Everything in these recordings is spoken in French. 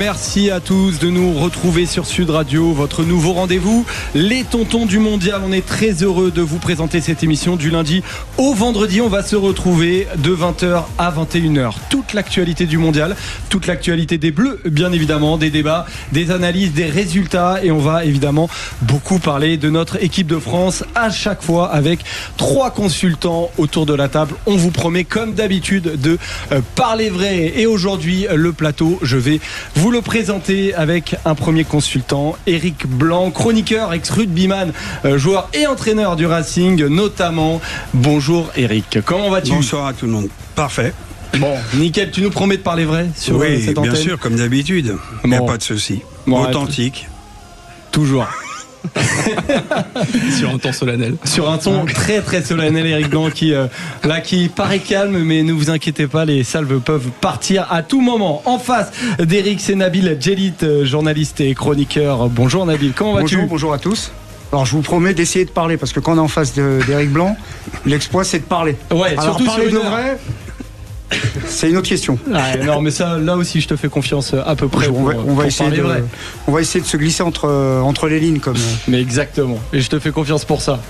Merci à tous de nous retrouver sur Sud Radio, votre nouveau rendez-vous, les tontons du mondial. On est très heureux de vous présenter cette émission du lundi au vendredi. On va se retrouver de 20h à 21h. Toute l'actualité du mondial, toute l'actualité des Bleus, bien évidemment, des débats, des analyses, des résultats. Et on va évidemment beaucoup parler de notre équipe de France à chaque fois avec 3 consultants autour de la table. On vous promet comme d'habitude de parler vrai. Et aujourd'hui, le plateau, je vais vous le présenter avec un premier consultant, Éric Blanc, chroniqueur, ex-rugbyman, joueur et entraîneur du Racing notamment. Bonjour Éric, comment vas-tu ? Bonsoir à tout le monde, parfait. Bon, nickel, tu nous promets de parler vrai sur cette antenne ? Oui, bien sûr, comme d'habitude, il n'y a pas de souci. Authentique. Toujours. Sur un ton solennel. Sur un ton très très solennel, Éric Blanc qui paraît calme, mais ne vous inquiétez pas, les salves peuvent partir à tout moment. En face d'Éric, c'est Nabil Djellit, journaliste et chroniqueur. Bonjour Nabil, comment vas-tu ? Bonjour à tous. Alors je vous promets d'essayer de parler, parce que quand on est en face d'Éric Blanc, l'exploit c'est de parler. Ouais, alors surtout parler sur de vrai, c'est une autre question. Ouais, non, mais ça, là aussi, je te fais confiance à peu près. On va essayer de se glisser entre les lignes, comme. Mais exactement. Et je te fais confiance pour ça.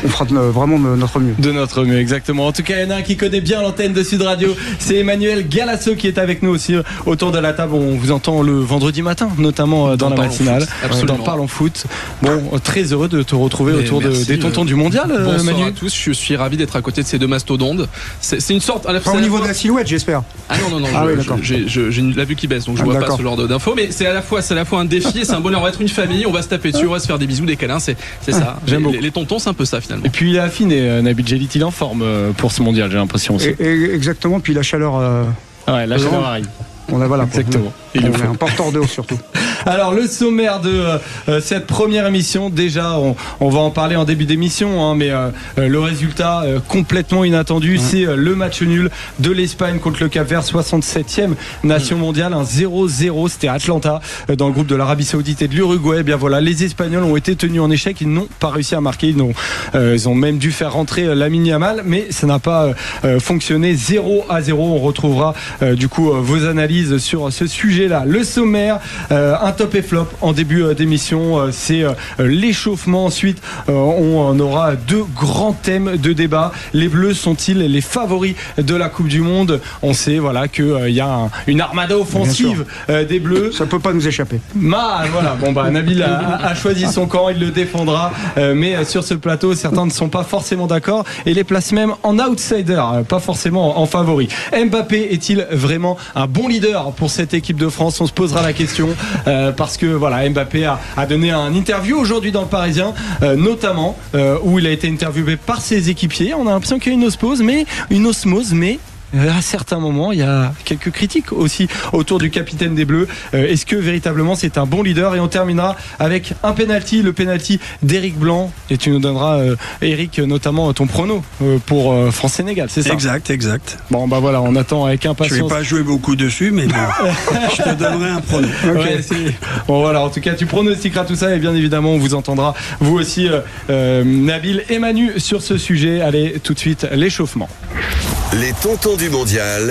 On fera vraiment notre mieux. De notre mieux, exactement. En tout cas, il y en a un qui connaît bien l'antenne de Sud Radio. C'est Emmanuel Galasso qui est avec nous aussi autour de la table. On vous entend le vendredi matin, notamment dans la matinale. Dans Parlons Foot. Bon, très heureux de te retrouver autour des tontons du mondial. Bonsoir Emmanuel. à tous. Je suis ravi d'être à côté de ces deux mastodontes. C'est une sorte. Au niveau de la silhouette, j'espère. Ah non, oui, d'accord. j'ai la vue qui baisse, donc je vois pas ce genre d'infos. Mais c'est à la fois un défi et c'est un bonheur. On va être une famille, on va se taper dessus, on va se faire des bisous, des câlins. C'est ça. Les tontons, c'est un peu ça finalement. Et puis il est affiné, Nabil Djellit, il est en forme pour ce mondial, j'ai l'impression aussi. Exactement, puis la chaleur. Ouais, la chaleur arrive. Exactement. On est un porteur d'eau surtout. Alors le sommaire de cette première émission, déjà on va en parler en début d'émission, mais le résultat complètement inattendu, c'est le match nul de l'Espagne contre le Cap-Vert, 67e nation mondiale, un 0-0, c'était à Atlanta, dans le groupe de l'Arabie Saoudite et de l'Uruguay. Bien voilà, les Espagnols ont été tenus en échec, ils n'ont pas réussi à marquer, ils ont même dû faire rentrer Lamine Yamal, mais ça n'a pas fonctionné. 0-0, on retrouvera du coup vos analyses sur ce sujet-là. Le sommaire, un top et flop en début d'émission, c'est l'échauffement. Ensuite, on aura 2 grands thèmes de débat. Les Bleus sont-ils les favoris de la Coupe du Monde ? On sait qu'il y a une armada offensive des Bleus. Ça peut pas nous échapper. Nabil a choisi son camp, il le défendra. Mais sur ce plateau, certains ne sont pas forcément d'accord et les placent même en outsider, pas forcément en favori. Mbappé est-il vraiment un bon leader pour cette équipe de France ? On se posera la question parce que Mbappé a donné un interview aujourd'hui dans le Parisien, notamment où il a été interviewé par ses équipiers. On a l'impression qu'il y a une osmose, mais à certains moments, il y a quelques critiques aussi autour du capitaine des Bleus. Est-ce que véritablement c'est un bon leader ? Et on terminera avec un penalty, le penalty d'Éric Blanc. Et tu nous donneras, Éric, notamment ton prono pour France-Sénégal, c'est ça ? Exact. Bon, on attend avec impatience. Je vais pas jouer beaucoup dessus, mais je te donnerai un prono. En tout cas, tu pronostiqueras tout ça et bien évidemment, on vous entendra, vous aussi, Nabil et Manu, sur ce sujet. Allez, tout de suite, l'échauffement. Les tontons du mondial,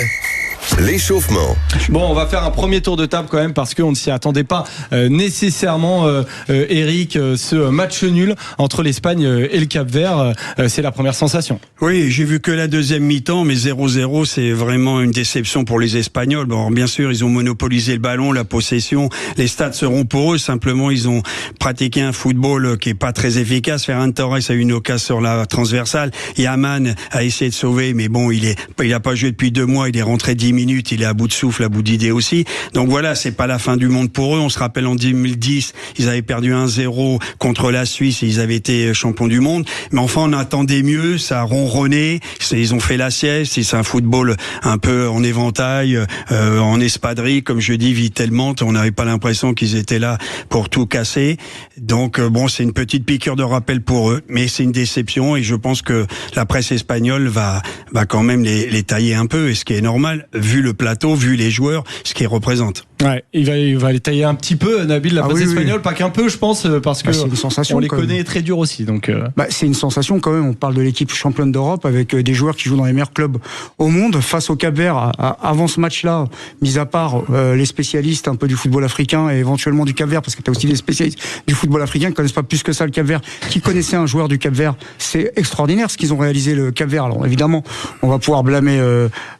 l'échauffement. Bon, on va faire un premier tour de table quand même parce qu'on ne s'y attendait pas nécessairement, Éric, ce match nul entre l'Espagne et le Cap-Vert. C'est la première sensation. Oui, j'ai vu que la deuxième mi-temps, mais 0-0, c'est vraiment une déception pour les Espagnols. Bon, bien sûr, ils ont monopolisé le ballon, la possession, les stats seront pour eux. Simplement, ils ont pratiqué un football qui est pas très efficace. Ferran Torres a eu une occasion sur la transversale. Yaman a essayé de sauver, mais bon, il a pas joué depuis 2 mois. Il est rentré 10 minutes. Il est à bout de souffle, à bout d'idées aussi. Donc voilà, c'est pas la fin du monde pour eux. On se rappelle en 2010, ils avaient perdu 1-0 contre la Suisse et ils avaient été champions du monde. Mais enfin, on attendait mieux. Ça a ronronné. Ils ont fait la sieste. C'est un football un peu en éventail, en espadrille, comme je dis, vitellement. On n'avait pas l'impression qu'ils étaient là pour tout casser. Donc c'est une petite piqûre de rappel pour eux. Mais c'est une déception et je pense que la presse espagnole va quand même les tailler un peu. Et ce qui est normal, vu le plateau, vu les joueurs, ce qu'ils représentent. Ouais, il va les tailler un petit peu, Nabil, la presse espagnole, pas qu'un peu, je pense, parce que c'est une sensation, on les connaît très dur aussi. Donc, c'est une sensation quand même. On parle de l'équipe championne d'Europe avec des joueurs qui jouent dans les meilleurs clubs au monde. Face au Cap-Vert, avant ce match-là, mis à part les spécialistes un peu du football africain et éventuellement du Cap-Vert, parce que tu as aussi des spécialistes du football africain qui connaissent pas plus que ça le Cap-Vert, qui connaissaient un joueur du Cap-Vert. C'est extraordinaire ce qu'ils ont réalisé, le Cap-Vert. Alors évidemment, on va pouvoir blâmer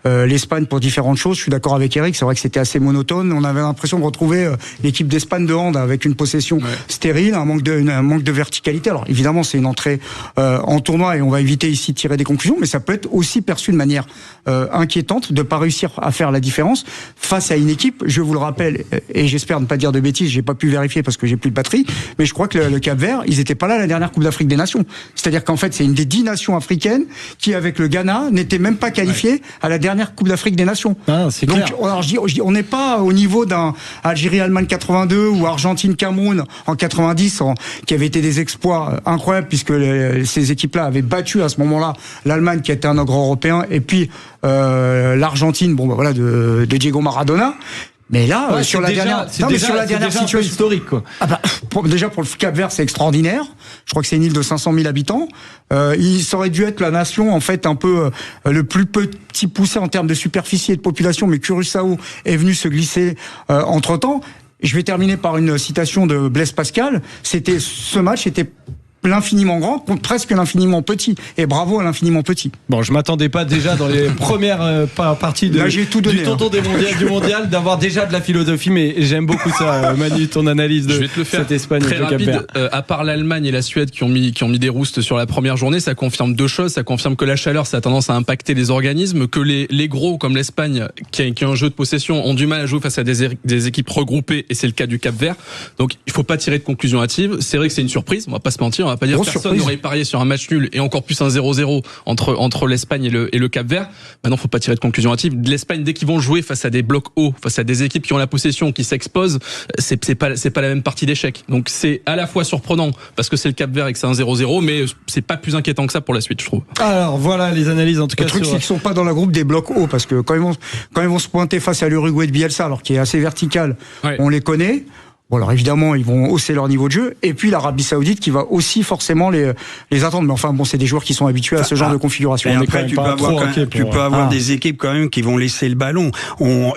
l'Espagne pour différentes choses. Je suis d'accord avec Eric, c'est vrai que c'était assez monotone. On avait l'impression de retrouver l'équipe d'Espagne de hand avec une possession stérile, un manque de verticalité. Alors évidemment, c'est une entrée en tournoi et on va éviter ici de tirer des conclusions, mais ça peut être aussi perçu de manière inquiétante de pas réussir à faire la différence face à une équipe, je vous le rappelle, et j'espère ne pas dire de bêtises, j'ai pas pu vérifier parce que j'ai plus de batterie, mais je crois que le Cap-Vert, ils étaient pas là à la dernière Coupe d'Afrique des Nations. C'est-à-dire qu'en fait, c'est une des 10 nations africaines qui, avec le Ghana, n'était même pas qualifiée à la dernière Coupe d'Afrique des Nations. Ah, c'est donc, clair. alors, on n'est pas au niveau d'un Algérie-Allemagne 82 ou Argentine-Cameroun en 90, qui avaient été des exploits incroyables puisque ces équipes-là avaient battu à ce moment-là l'Allemagne qui était un ogre européen et puis l'Argentine, de Diego Maradona. Mais là, sur la dernière situation historique, quoi. Déjà pour le Cap-Vert, c'est extraordinaire. Je crois que c'est une île de 500 000 habitants. Il aurait dû être la nation, en fait, un peu le plus petit poussé en termes de superficie et de population, mais Curaçao est venu se glisser entre-temps. Je vais terminer par une citation de Blaise Pascal. Ce match était l'infiniment grand contre presque l'infiniment petit, et bravo à l'infiniment petit. Bon, je m'attendais pas déjà dans les premières parties du tonton du mondial d'avoir déjà de la philosophie, mais j'aime beaucoup ça, Manu, ton analyse de cette Espagne très rapide. À part l'Allemagne et la Suède qui ont mis des roustes sur la première journée, ça confirme deux choses. Ça confirme que la chaleur, ça a tendance à impacter les organismes, que les gros comme l'Espagne qui a un jeu de possession ont du mal à jouer face à des équipes regroupées, et c'est le cas du Cap-Vert. Donc il faut pas tirer de conclusion hâtive. C'est vrai que c'est une surprise, on va pas se mentir. On va pas dire que personne n'aurait parié sur un match nul, et encore plus un 0-0 entre l'Espagne et le Cap-Vert. Maintenant, faut pas tirer de conclusion hâtive. L'Espagne, dès qu'ils vont jouer face à des blocs hauts, face à des équipes qui ont la possession, qui s'exposent, c'est pas la même partie d'échec. Donc c'est à la fois surprenant parce que c'est le Cap-Vert et que c'est un 0-0, mais c'est pas plus inquiétant que ça pour la suite, je trouve. Alors voilà les analyses en tout cas. Le truc, c'est qu'ils sont pas dans le groupe des blocs hauts, parce que quand ils vont se pointer face à l'Uruguay de Bielsa, alors qui est assez vertical, on les connaît. Bon, alors évidemment, ils vont hausser leur niveau de jeu, et puis l'Arabie Saoudite qui va aussi forcément les attendre. Mais enfin, bon, c'est des joueurs qui sont habitués à ce genre de configuration. Et après, tu peux avoir des équipes quand même qui vont laisser le ballon.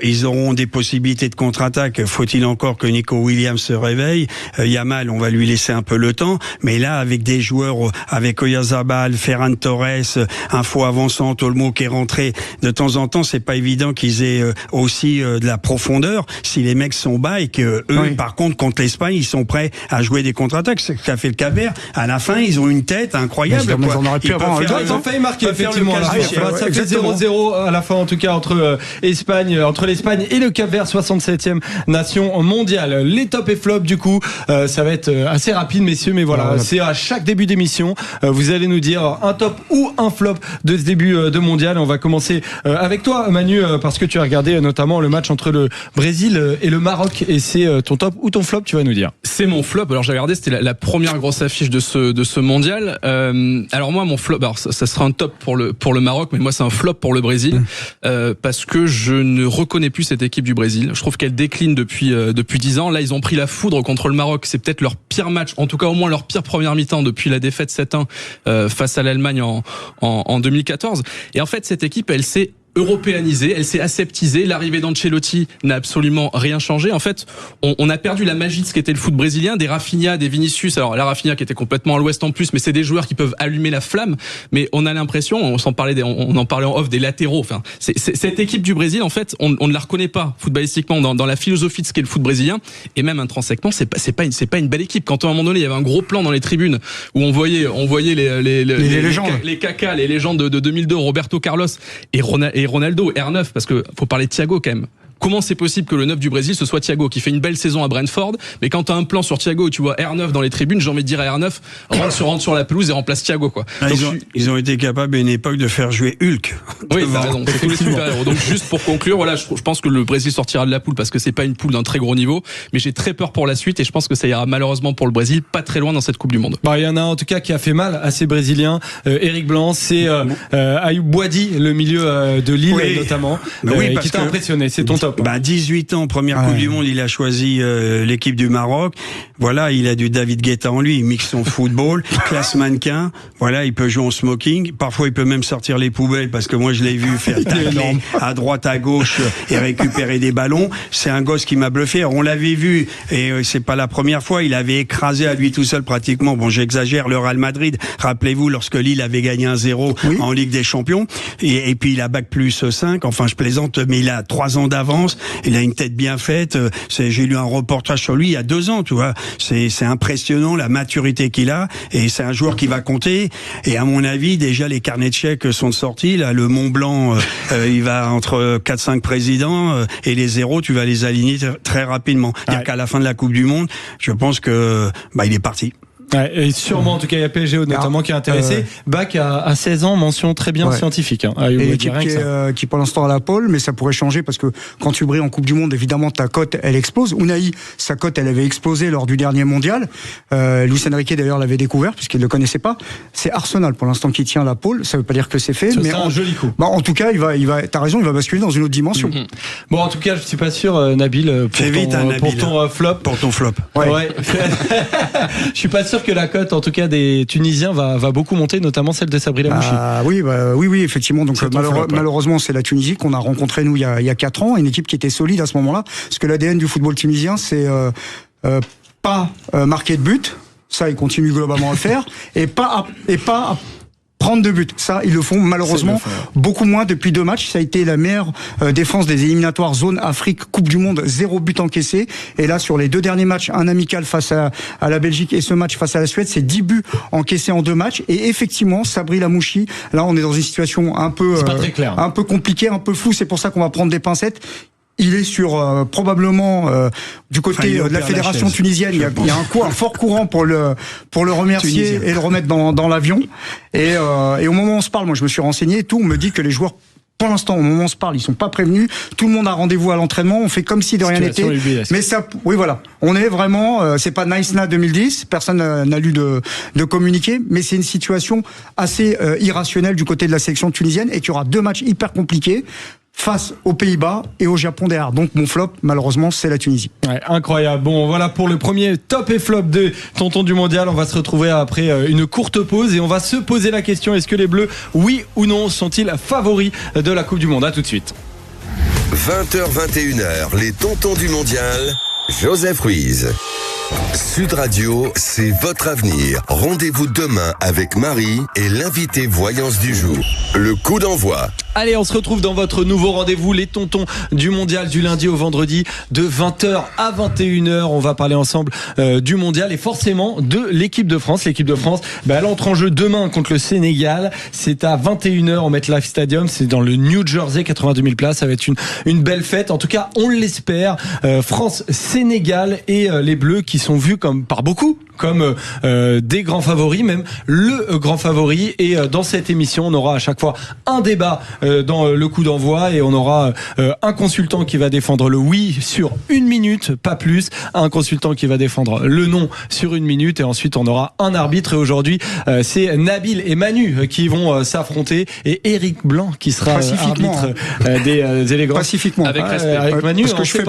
Ils auront des possibilités de contre-attaque. Faut-il encore que Nico Williams se réveille? Yamal, on va lui laisser un peu le temps. Mais là, avec des joueurs, avec Oyarzabal, Ferran Torres, un faux avançant, Olmo qui est rentré de temps en temps, c'est pas évident qu'ils aient aussi de la profondeur. Si les mecs sont bas et que eux, par contre, contre l'Espagne, ils sont prêts à jouer des contre-attaques. C'est ce qu'a fait le Cap-Vert. À la fin, ils ont une tête incroyable. Ils ont failli marquer, effectivement. Ça fait 0-0 à la fin, en tout cas, entre l'Espagne et le Cap-Vert, 67e nation mondiale. Les tops et flops, du coup, ça va être assez rapide, messieurs, mais voilà, c'est à chaque début d'émission. Vous allez nous dire un top ou un flop de ce début de mondial. On va commencer avec toi, Manu, parce que tu as regardé notamment le match entre le Brésil et le Maroc, et c'est ton top ou ton flop, tu vas nous dire. C'est mon flop. Alors j'ai regardé, c'était la première grosse affiche de ce mondial. Alors moi, mon flop, alors ça sera un top pour le Maroc, mais moi c'est un flop pour le Brésil, parce que je ne reconnais plus cette équipe du Brésil. Je trouve qu'elle décline depuis 10 ans. Là, ils ont pris la foudre contre le Maroc. C'est peut-être leur pire match, en tout cas au moins leur pire première mi-temps depuis la défaite 7-1 face à l'Allemagne en 2014. Et en fait, cette équipe, elle s'est européanisée, elle s'est aseptisée. L'arrivée d'Ancelotti n'a absolument rien changé. En fait, on a perdu la magie de ce qu'était le foot brésilien, des Rafinha, des Vinicius. Alors la Rafinha qui était complètement à l'ouest en plus, mais c'est des joueurs qui peuvent allumer la flamme. Mais on a l'impression, on en parlait en off, des latéraux. Enfin, cette équipe du Brésil, en fait, on ne la reconnaît pas footballistiquement dans la philosophie de ce qu'est le foot brésilien, et même intrinsèquement, c'est pas une belle équipe. Quand à un moment donné, il y avait un gros plan dans les tribunes où on voyait les Kaká, les légendes de 2002, Roberto Carlos et Ronaldo, R9, parce que faut parler de Thiago quand même. comment c'est possible que le 9 du Brésil ce soit Thiago qui fait une belle saison à Brentford, mais quand t'as un plan sur Thiago où tu vois R9 dans les tribunes, j'ai envie de dire à R9 rentre sur la pelouse et remplace Thiago quoi. Donc, ils ont été capables à une époque de faire jouer Hulk. Oui, t'as raison, c'est tous les super-héros. Donc juste pour conclure, voilà, je pense que le Brésil sortira de la poule parce que c'est pas une poule d'un très gros niveau, mais j'ai très peur pour la suite et je pense que ça ira malheureusement pour le Brésil pas très loin dans cette Coupe du Monde. Il y en a un en tout cas qui a fait mal à ces Brésiliens, Eric Blanc, c'est Ayoub Boadi, le milieu de Lille notamment, qui t'a impressionné, c'est ton top. 18 ans, première Coupe du Monde, il a choisi l'équipe du Maroc. Voilà, il a du David Guetta en lui, il mixe son football, classe mannequin. Voilà, il peut jouer en smoking. Parfois, il peut même sortir les poubelles parce que moi, je l'ai vu faire tacler à droite, à gauche et récupérer des ballons. C'est un gosse qui m'a bluffé. On l'avait vu et c'est pas la première fois. Il avait écrasé à lui tout seul pratiquement. Bon, j'exagère, le Real Madrid. Rappelez-vous, lorsque Lille avait gagné 1-0 en Ligue des Champions. Et puis, il a bac plus 5. Enfin, je plaisante, mais il a 3 ans d'avance. Il a une tête bien faite. J'ai lu un reportage sur lui il y a 2 ans, tu vois. C'est impressionnant la maturité qu'il a et c'est un joueur qui va compter. Et à mon avis, déjà les carnets de chèques sont sortis. Là, le Mont Blanc, il va entre 4-5 présidents et les 0, tu vas les aligner très rapidement. C'est-à-dire qu'à la fin de la Coupe du Monde, je pense que il est parti. Ouais, et sûrement, en tout cas, il y a PSG notamment qui est intéressé. Bach a 16 ans, mention très bien scientifique. Hein. Et l'équipe qui pour l'instant à la pole, mais ça pourrait changer parce que quand tu brilles en Coupe du Monde, évidemment, ta cote, elle explose. Unai, sa cote, elle avait explosé lors du dernier mondial. Luis Enrique, d'ailleurs, l'avait découvert puisqu'il ne le connaissait pas. C'est Arsenal, pour l'instant, qui tient la pole. Ça ne veut pas dire que c'est fait. Mais un joli coup. En tout cas, t'as raison, il va basculer dans une autre dimension. Bon, en tout cas, je suis pas sûr, Nabil, pour ton flop. Pour ton flop. Ouais. Je suis pas sûr que la cote, en tout cas, des Tunisiens va beaucoup monter, notamment celle de Sabri Lamouchi. Oui, effectivement. Donc malheureusement, c'est la Tunisie qu'on a rencontrée nous il y a 4 ans, une équipe qui était solide à ce moment-là, parce que l'ADN du football tunisien, c'est pas marquer de but, ça ils continuent globalement à le faire, et pas prendre de but. Ça, ils le font malheureusement beaucoup moins depuis 2 matchs. Ça a été la meilleure défense des éliminatoires zone Afrique Coupe du Monde, 0 but encaissé. Et là, sur les 2 derniers matchs, un amical face à la Belgique et ce match face à la Suède, c'est 10 buts encaissés en 2 matchs. Et effectivement, Sabri Lamouchi, là, on est dans une situation un peu un peu compliquée, un peu floue. C'est pour ça qu'on va prendre des pincettes. Il est sur probablement du côté de la fédération tunisienne. Il y a un fort courant pour le remercier Tunisien. Et le remettre dans l'avion. Et au moment où on se parle, moi je me suis renseigné, on me dit que les joueurs, pour l'instant, au moment où on se parle, ils sont pas prévenus. Tout le monde a rendez-vous à l'entraînement. On fait comme si de rien n'était. Mais ça, oui, voilà. On est vraiment, c'est pas Nice-Na 2010. Personne n'a lu de communiqué. Mais c'est une situation assez irrationnelle du côté de la sélection tunisienne et qu'il y aura 2 matchs hyper compliqués face aux Pays-Bas et au Japon derrière. Donc mon flop, malheureusement, c'est la Tunisie. Ouais, incroyable. Bon, voilà pour le premier top et flop de Tonton du Mondial. On va se retrouver après une courte pause et on va se poser la question, est-ce que les Bleus, oui ou non, sont-ils favoris de la Coupe du Monde? À tout de suite. 20h, 21h, les Tontons du Mondial, Joseph Ruiz. Sud Radio, c'est votre avenir. Rendez-vous demain avec Marie et l'invité voyance du jour. Le coup d'envoi. Allez, on se retrouve dans votre nouveau rendez-vous, les Tontons du Mondial, du lundi au vendredi, de 20h à 21h. On va parler ensemble du Mondial et forcément de l'équipe de France. L'équipe de France, elle entre en jeu demain contre le Sénégal. C'est à 21h au MetLife Stadium. C'est dans le New Jersey, 82 000 places. Ça va être une belle fête. En tout cas, on l'espère. France-Sénégal et les Bleus qui sont vus par beaucoup comme des grands favoris, même le grand favori. Et dans cette émission, on aura à chaque fois un débat dans le coup d'envoi et on aura un consultant qui va défendre le oui sur 1 minute, pas plus, un consultant qui va défendre le non sur 1 minute et ensuite on aura un arbitre. Et aujourd'hui, c'est Nabil et Manu qui vont s'affronter et Eric Blanc qui sera arbitre des élégances. Pacifiquement. Avec respect. Avec Manu, parce que je fais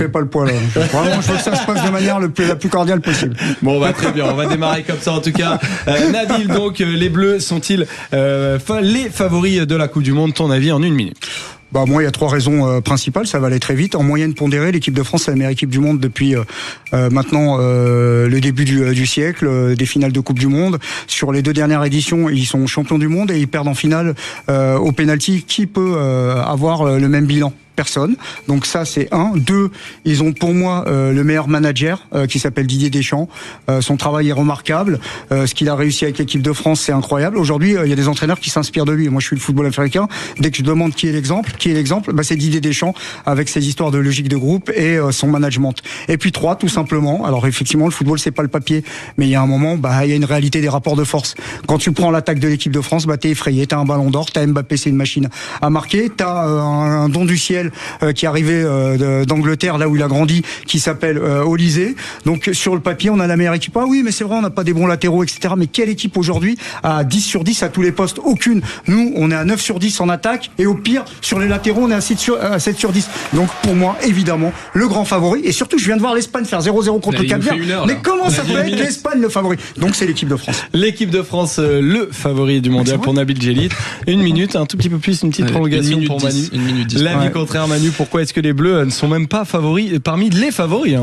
pas le poids là. Vraiment, je veux que ça se passe de manière la plus cordiale possible. Bon, très bien, on va démarrer comme ça en tout cas. Nabil, donc les Bleus sont-ils les favoris de la Coupe du Monde? Ton avis en 1 minute? Moi, il y a 3 raisons principales. Ça va aller très vite. En moyenne pondérée, l'équipe de France est la meilleure équipe du monde depuis maintenant le début du siècle, des finales de Coupe du Monde. Sur les 2 dernières éditions, ils sont champions du monde et ils perdent en finale au pénalty. Qui peut avoir le même bilan personne. Donc ça, c'est un. Deux, ils ont pour moi le meilleur manager qui s'appelle Didier Deschamps. Son travail est remarquable. Ce qu'il a réussi avec l'équipe de France, c'est incroyable. Aujourd'hui, il y a des entraîneurs qui s'inspirent de lui. Moi, je suis le football africain. Dès que je demande qui est l'exemple, c'est Didier Deschamps avec ses histoires de logique de groupe et son management. Et puis 3, tout simplement. Alors effectivement, le football, c'est pas le papier, mais il y a un moment, il y a une réalité des rapports de force. Quand tu prends l'attaque de l'équipe de France, t'es effrayé. T'as un ballon d'or, t'as Mbappé, c'est une machine à marquer. T'as un don du ciel qui est arrivé d'Angleterre, là où il a grandi, qui s'appelle Olysée. Donc sur le papier, on a la meilleure équipe. Ah oui, mais c'est vrai, on n'a pas des bons latéraux, etc. Mais quelle équipe aujourd'hui à 10 sur 10 à tous les postes? Aucune. Nous, on est à 9 sur 10 en attaque, et au pire, sur les latéraux, on est à 7 sur 10. Donc pour moi, évidemment, le grand favori. Et surtout, je viens de voir l'Espagne faire 0-0 contre le Cap-Vert. Mais comment ça peut être l'Espagne le favori? Donc c'est l'équipe de France. L'équipe de France, le favori du mondial pour Nabil Djellit. Une minute, un tout petit peu plus, une petite prolongation pour Manu. 1 minute 10. L'avis contraire, Manu, pourquoi est-ce que les Bleus ne sont même pas favoris parmi les favoris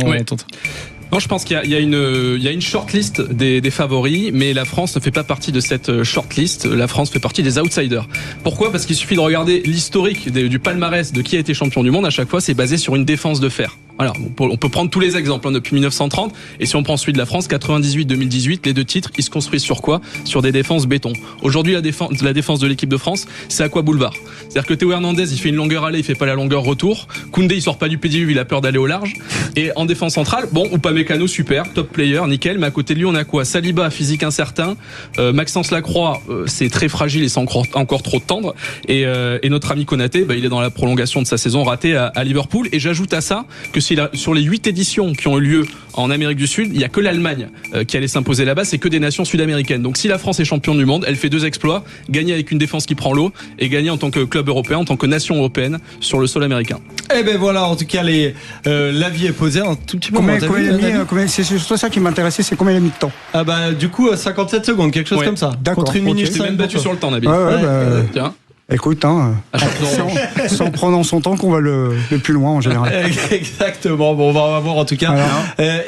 Non, je pense qu'il y a une shortlist des favoris, mais la France ne fait pas partie de cette shortlist. La France fait partie des outsiders. Pourquoi? Parce qu'il suffit de regarder l'historique du palmarès de qui a été champion du monde. À chaque fois, c'est basé sur une défense de fer. Voilà, on peut prendre tous les exemples depuis 1930, et si on prend celui de la France, 98-2018, les deux titres, ils se construisent sur quoi? Sur des défenses béton. Aujourd'hui, la défense de l'équipe de France, c'est à quoi boulevard? C'est-à-dire que Théo Hernandez, il fait une longueur aller, il fait pas la longueur retour. Koundé, il sort pas du pédiluve, il a peur d'aller au large. Et en défense centrale, Upamecano, super, top player, nickel, mais à côté de lui, on a quoi? Saliba, physique incertain, Maxence Lacroix, c'est très fragile et c'est encore trop tendre, et notre ami Konaté, il est dans la prolongation de sa saison ratée à Liverpool. Et j'ajoute à ça que sur les 8 éditions qui ont eu lieu en Amérique du Sud, il y a que l'Allemagne qui allait s'imposer là-bas, c'est que des nations sud-américaines. Donc si la France est championne du monde, elle fait 2 exploits: gagner avec une défense qui prend l'eau, et gagner en tant que club européen, en tant que nation européenne sur le sol américain. Eh ben voilà, en tout cas l'avis est posé un tout petit peu. C'est surtout ça qui m'intéressait, c'est combien il a mis de temps? Du coup 57 secondes, quelque chose comme ça. D'accord. Contre 1 minute, c'est même battu sur le temps, Nabil. Tiens. Écoute, c'est en prenant son temps qu'on va le plus loin en général. Exactement. Bon, on va voir en tout cas.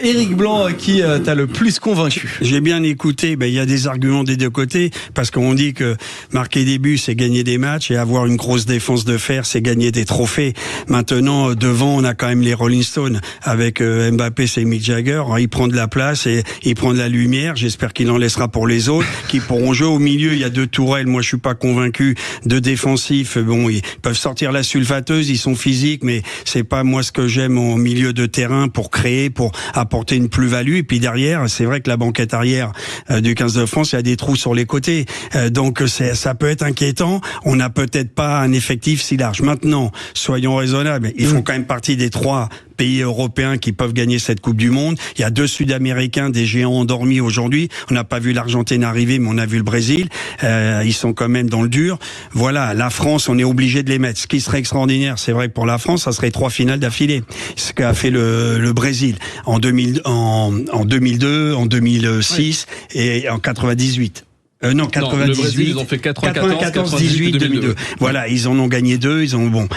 Éric Blanc, qui t'a le plus convaincu? J'ai bien écouté. Il y a des arguments des deux côtés, parce qu'on dit que marquer des buts, c'est gagner des matchs, et avoir une grosse défense de fer, c'est gagner des trophées. Maintenant, devant, on a quand même les Rolling Stones. Avec Mbappé, c'est Mick Jagger. Il prend de la place et il prend de la lumière. J'espère qu'il en laissera pour les autres, qui pourront jouer. Au milieu, il y a 2 tourelles. Moi, je suis pas convaincu. De défensifs, ils peuvent sortir la sulfateuse, ils sont physiques, mais c'est pas moi ce que j'aime au milieu de terrain pour créer, pour apporter une plus-value. Et puis derrière, c'est vrai que la banquette arrière du 15 de France, il y a des trous sur les côtés. Donc ça peut être inquiétant. On n'a peut-être pas un effectif si large. Maintenant, soyons raisonnables. Ils font quand même partie des 3 pays européens qui peuvent gagner cette Coupe du Monde. Il y a 2 Sud-Américains, des géants endormis aujourd'hui. On n'a pas vu l'Argentine arriver, mais on a vu le Brésil. Ils sont quand même dans le dur. Voilà, la France, on est obligé de les mettre. Ce qui serait extraordinaire, c'est vrai que pour la France, ça serait 3 finales d'affilée. Ce qu'a fait le Brésil en 2002, en 2006 et en 98. 98. Le Brésil, ils ont fait 94, 18, 2002. Voilà, ils en ont gagné 2, ils ont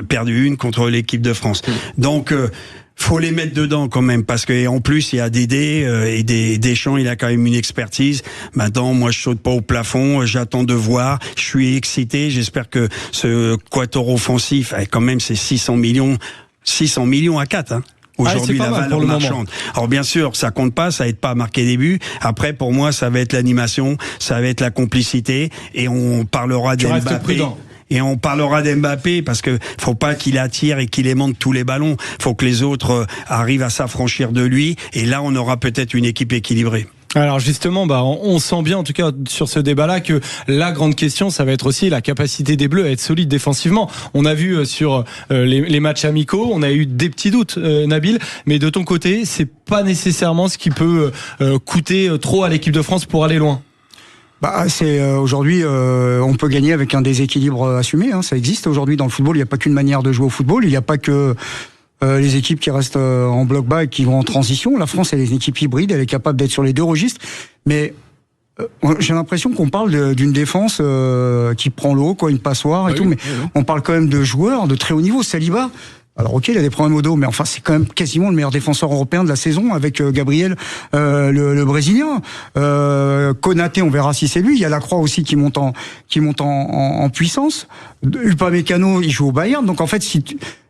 perdu 1 contre l'équipe de France. Donc faut les mettre dedans quand même, parce que en plus il y a Dédé et Deschamps, il a quand même une expertise. Maintenant, moi je saute pas au plafond, j'attends de voir. Je suis excité, j'espère que ce quatuor offensif, quand même c'est 600 millions à 4. Aujourd'hui, la valeur marchande. Alors bien sûr, ça compte pas, ça aide pas à marquer des buts. Après, pour moi, ça va être l'animation, ça va être la complicité, et on parlera d'Mbappé. Et on parlera d'Mbappé, parce que faut pas qu'il attire et qu'il aimante tous les ballons. Faut que les autres arrivent à s'affranchir de lui, et là, on aura peut-être une équipe équilibrée. Alors justement, on sent bien en tout cas sur ce débat-là que la grande question, ça va être aussi la capacité des Bleus à être solides défensivement. On a vu sur les matchs amicaux, on a eu des petits doutes, Nabil, mais de ton côté, c'est pas nécessairement ce qui peut coûter trop à l'équipe de France pour aller loin. C'est aujourd'hui, on peut gagner avec un déséquilibre assumé. Ça existe aujourd'hui dans le football. Il n'y a pas qu'une manière de jouer au football. Il n'y a pas que les équipes qui restent en bloc bas et qui vont en transition. La France, elle est une équipe hybride, elle est capable d'être sur les 2 registres. Mais j'ai l'impression qu'on parle d'une défense qui prend l'eau, une passoire et tout. Mais on parle quand même de joueurs de très haut niveau. Saliba, Alors ok, il a des problèmes au dos, mais enfin c'est quand même quasiment le meilleur défenseur européen de la saison avec Gabriel, le Brésilien. Konaté, on verra si c'est lui. Il y a Lacroix aussi qui monte en puissance. Upamecano, il joue au Bayern. Donc en fait,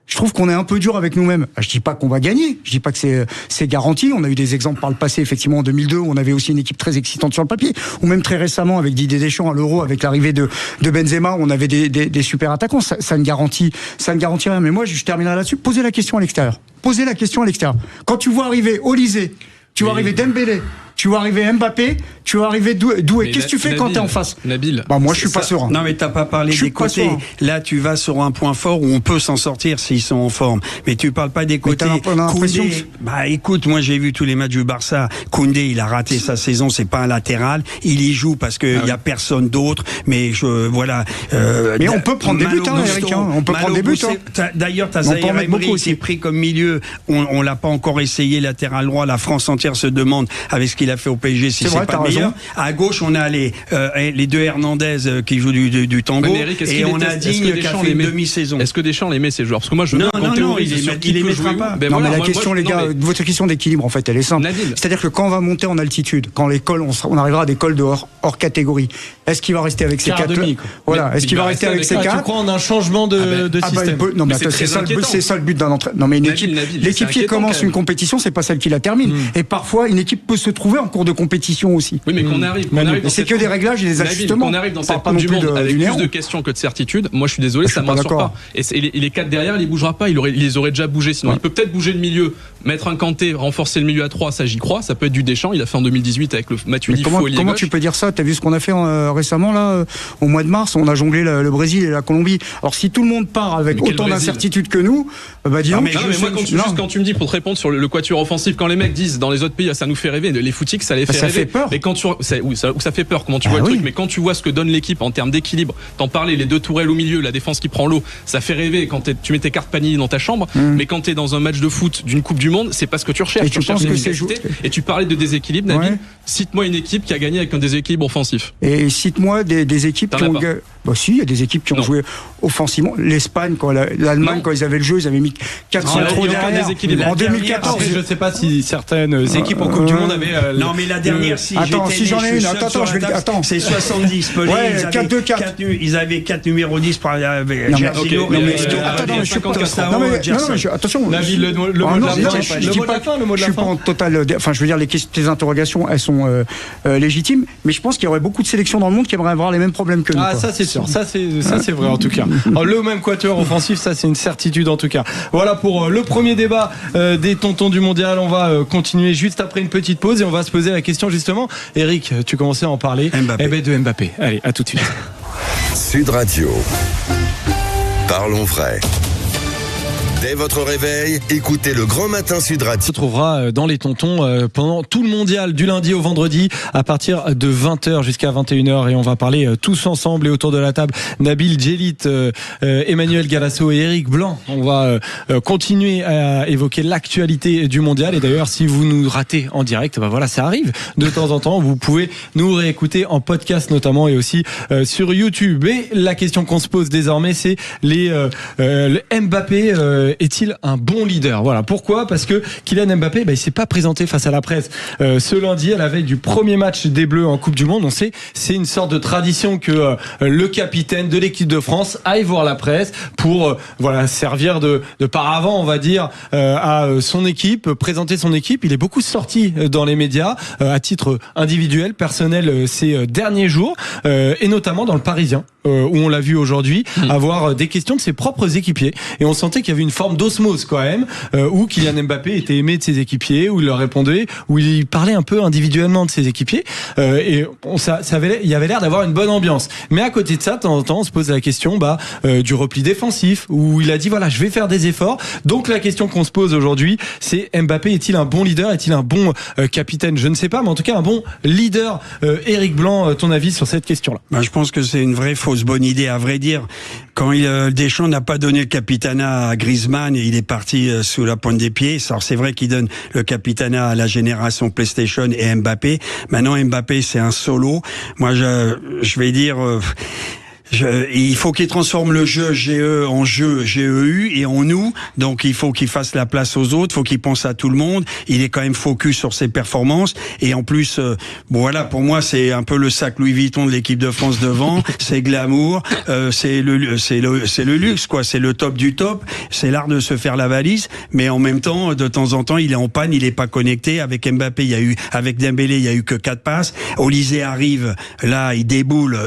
je trouve qu'on est un peu dur avec nous-mêmes. Je dis pas qu'on va gagner, je dis pas que c'est garanti. On a eu des exemples par le passé, effectivement en 2002, où on avait aussi une équipe très excitante sur le papier, ou même très récemment avec Didier Deschamps à l'Euro, avec l'arrivée de Benzema, où on avait des super attaquants. Ça ne garantit rien. Mais moi, je terminerai là-dessus. Posez la question à l'extérieur. Quand tu vois arriver Olysée, tu vois arriver Dembélé, tu vois arriver Mbappé, tu vas arriver Doué. Qu'est-ce que tu fais quand t'es en face? Nabil. Bah, moi, je suis pas serein. Non, mais t'as pas parlé des côtés. Là, tu vas sur un point fort où on peut s'en sortir s'ils sont en forme. Mais tu parles pas des côtés. Koundé, bah, écoute, moi, j'ai vu tous les matchs du Barça. Koundé, il a raté sa saison. C'est pas un latéral. Il y joue parce que il y a personne d'autre. Mais voilà. Mais on peut prendre des buts, Eric. On peut prendre des buts. D'ailleurs, t'as Zaïre Emery qui est pris comme milieu. On l'a pas encore essayé latéral droit. La France entière se demande avec ce qu'il a fait au PSG si c'est pas meilleur. À gauche, on a les deux Hernandez qui jouent du tango. Eric, et on a Digne qui a fait une demi-saison. Est-ce que Deschamps les met ces joueurs? Parce que moi, je veux qu'en théorie, il les mettra pas. Non, mais la question, les gars, votre question d'équilibre, en fait, elle est simple. C'est-à-dire que quand on va monter en altitude, quand les cols, on arrivera à des cols de hors catégorie, est-ce qu'il va rester avec ces quatre? Voilà. Est-ce qu'il va rester avec ces quatre? Tu crois en un changement de système? Non, mais c'est ça le but d'un entraîneur. Non, mais l'équipe qui commence une compétition, c'est pas celle qui la termine. Et parfois, une équipe peut se trouver en cours de compétition aussi. Oui, mais qu'on arrive. C'est que des réglages et des ajustements. Qu'on arrive dans cette Coupe du Monde avec plus de questions que de certitudes. Moi, je suis désolé, ça ne me rassure pas. Et les quatre derrière, il les bougera pas. Il les aurait déjà bougés. Sinon, il peut peut-être bouger le milieu, mettre un Kanté, renforcer le milieu à 3. Ça, j'y crois. Ça peut être du Deschamps. Il a fait en 2018 avec le Matuidi. Comment tu peux dire ça? T'as vu ce qu'on a fait récemment là, au mois de mars? On a jonglé le Brésil et la Colombie. Alors, si tout le monde part avec autant d'incertitudes que nous, bah dis donc. Moi, quand tu me dis, pour te répondre sur le quatuor offensif, quand les mecs disent dans les autres pays, ça nous fait rêver, les footix, ça les fait rêver. Ça fait peur. Mais quand ça fait peur. Comment tu vois le truc? Mais quand tu vois ce que donne l'équipe en termes d'équilibre, t'en parlais, les deux tourelles au milieu, la défense qui prend l'eau, ça fait rêver quand tu mets tes cartes Panini dans ta chambre. Mais quand t'es dans un match de foot d'une Coupe du Monde, c'est pas ce que tu recherches. Tu penses que c'est et tu parlais de déséquilibre, Nabil. Cite-moi une équipe qui a gagné avec un déséquilibre offensif. Et cite-moi des équipes qui ont. Bah si, il y a des équipes qui ont joué offensivement. L'Espagne, l'Allemagne, quand ils avaient le jeu, ils avaient mis 4 centraux derrière. En 2014. Je sais pas si certaines équipes en Coupe du Monde avaient. Non, mais la dernière, si j'en ai une. Attends, c'est 70. Ouais, 4-2-4. Ils avaient 4 numéros 10 pour Attention. Le mot de la fin. Je suis pas en total. Enfin, je veux dire, tes interrogations, elles sont légitimes, mais je pense qu'il y aurait beaucoup de sélections dans le monde qui aimeraient avoir les mêmes problèmes que nous. Ah, ça c'est sûr. Ça c'est vrai en tout cas. Le même quatuor offensif, ça c'est une certitude en tout cas. Voilà pour le premier débat des tontons du mondial. On va continuer juste après une petite pause et on va se poser la question justement. Eric, tu commençais à en parler. De Mbappé. Allez, à tout de suite. Sud Radio. Parlons vrai. Dès votre réveil, écoutez le Grand Matin Sud Radio. On se retrouvera dans les tontons pendant tout le mondial du lundi au vendredi à partir de 20h jusqu'à 21h et on va parler tous ensemble et autour de la table Nabil Djellit, Emmanuel Galasso et Eric Blanc. On va continuer à évoquer l'actualité du mondial et d'ailleurs si vous nous ratez en direct, bah voilà, ça arrive de temps en temps, vous pouvez nous réécouter en podcast notamment et aussi sur YouTube. Et la question qu'on se pose désormais, c'est le Mbappé est-il un bon leader? Voilà. Pourquoi? Parce que Kylian Mbappé, il s'est pas présenté face à la presse ce lundi à la veille du premier match des Bleus en Coupe du Monde. On sait, c'est une sorte de tradition que le capitaine de l'équipe de France aille voir la presse pour servir de paravent, on va dire, à son équipe, présenter son équipe. Il est beaucoup sorti dans les médias à titre individuel, personnel ces derniers jours et notamment dans le Parisien où on l'a vu aujourd'hui avoir des questions de ses propres équipiers et on sentait qu'il y avait une forme d'osmose quand même où Kylian Mbappé était aimé de ses équipiers, où il leur répondait, où il parlait un peu individuellement de ses équipiers et il y avait l'air d'avoir une bonne ambiance. Mais à côté de ça, de temps en temps, on se pose la question du repli défensif où il a dit voilà, je vais faire des efforts. Donc la question qu'on se pose aujourd'hui, c'est Mbappé est-il un bon leader, est-il un bon capitaine? Je ne sais pas, mais en tout cas un bon leader. Eric Blanc, ton avis sur cette question-là? Je pense que c'est une vraie fausse bonne idée. À vrai dire, quand Deschamps n'a pas donné le capitanat à Griezmann et il est parti sous la pointe des pieds. Alors c'est vrai qu'il donne le capitanat à la génération PlayStation et Mbappé. Maintenant Mbappé c'est un solo. Moi je vais dire Il faut qu'il transforme le jeu GE en jeu GEU et en nous. Donc il faut qu'il fasse la place aux autres, il faut qu'il pense à tout le monde. Il est quand même focus sur ses performances et en plus, bon voilà, pour moi c'est un peu le sac Louis Vuitton de l'équipe de France devant. C'est glamour, c'est le luxe quoi, c'est le top du top. C'est l'art de se faire la valise, mais en même temps, de temps en temps, il est en panne, il est pas connecté. Avec Mbappé, avec Dembélé, il y a eu que 4 passes. Olysée arrive, là, il déboule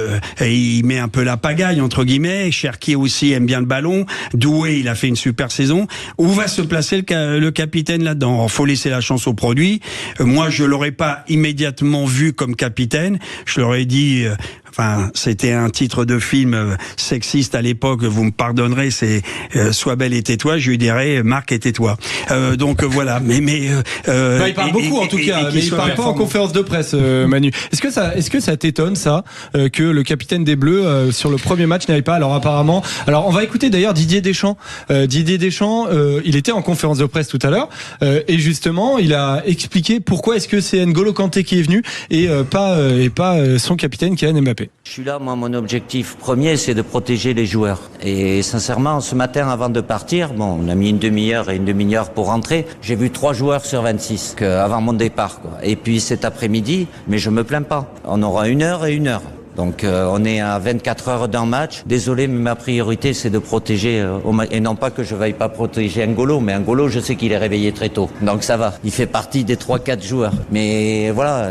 et il met un peu la pagaille entre guillemets. Cherki aussi aime bien le ballon. Doué, il a fait une super saison. Où va se placer le capitaine là-dedans? Alors, faut laisser la chance au produit. Moi, je l'aurais pas immédiatement vu comme capitaine. Je l'aurais dit. Enfin, c'était un titre de film sexiste à l'époque. Vous me pardonnerez, c'est Sois belle et tais-toi. Je lui dirais Marc et tais-toi. Donc voilà. Mais il parle beaucoup en tout cas, mais il parle pas en conférence de presse, Manu. Est-ce que ça t'étonne ça que le capitaine des Bleus sur le premier match n'aille pas? Alors apparemment, on va écouter d'ailleurs Didier Deschamps. Il était en conférence de presse tout à l'heure et justement, il a expliqué pourquoi est-ce que c'est N'Golo Kanté qui est venu et pas son capitaine Kylian Mbappé. Je suis là, moi, mon objectif premier, c'est de protéger les joueurs. Et sincèrement, ce matin, avant de partir, on a mis une demi-heure et une demi-heure pour rentrer. J'ai vu 3 joueurs sur 26 avant mon départ, quoi. Et puis cet après-midi, mais je me plains pas. On aura 1 heure et 1 heure. Donc on est à 24 heures d'un match. Désolé, mais ma priorité c'est de protéger et non pas que je veuille pas protéger N'Golo, mais N'Golo je sais qu'il est réveillé très tôt, donc ça va. Il fait partie des 3-4 joueurs. Mais voilà,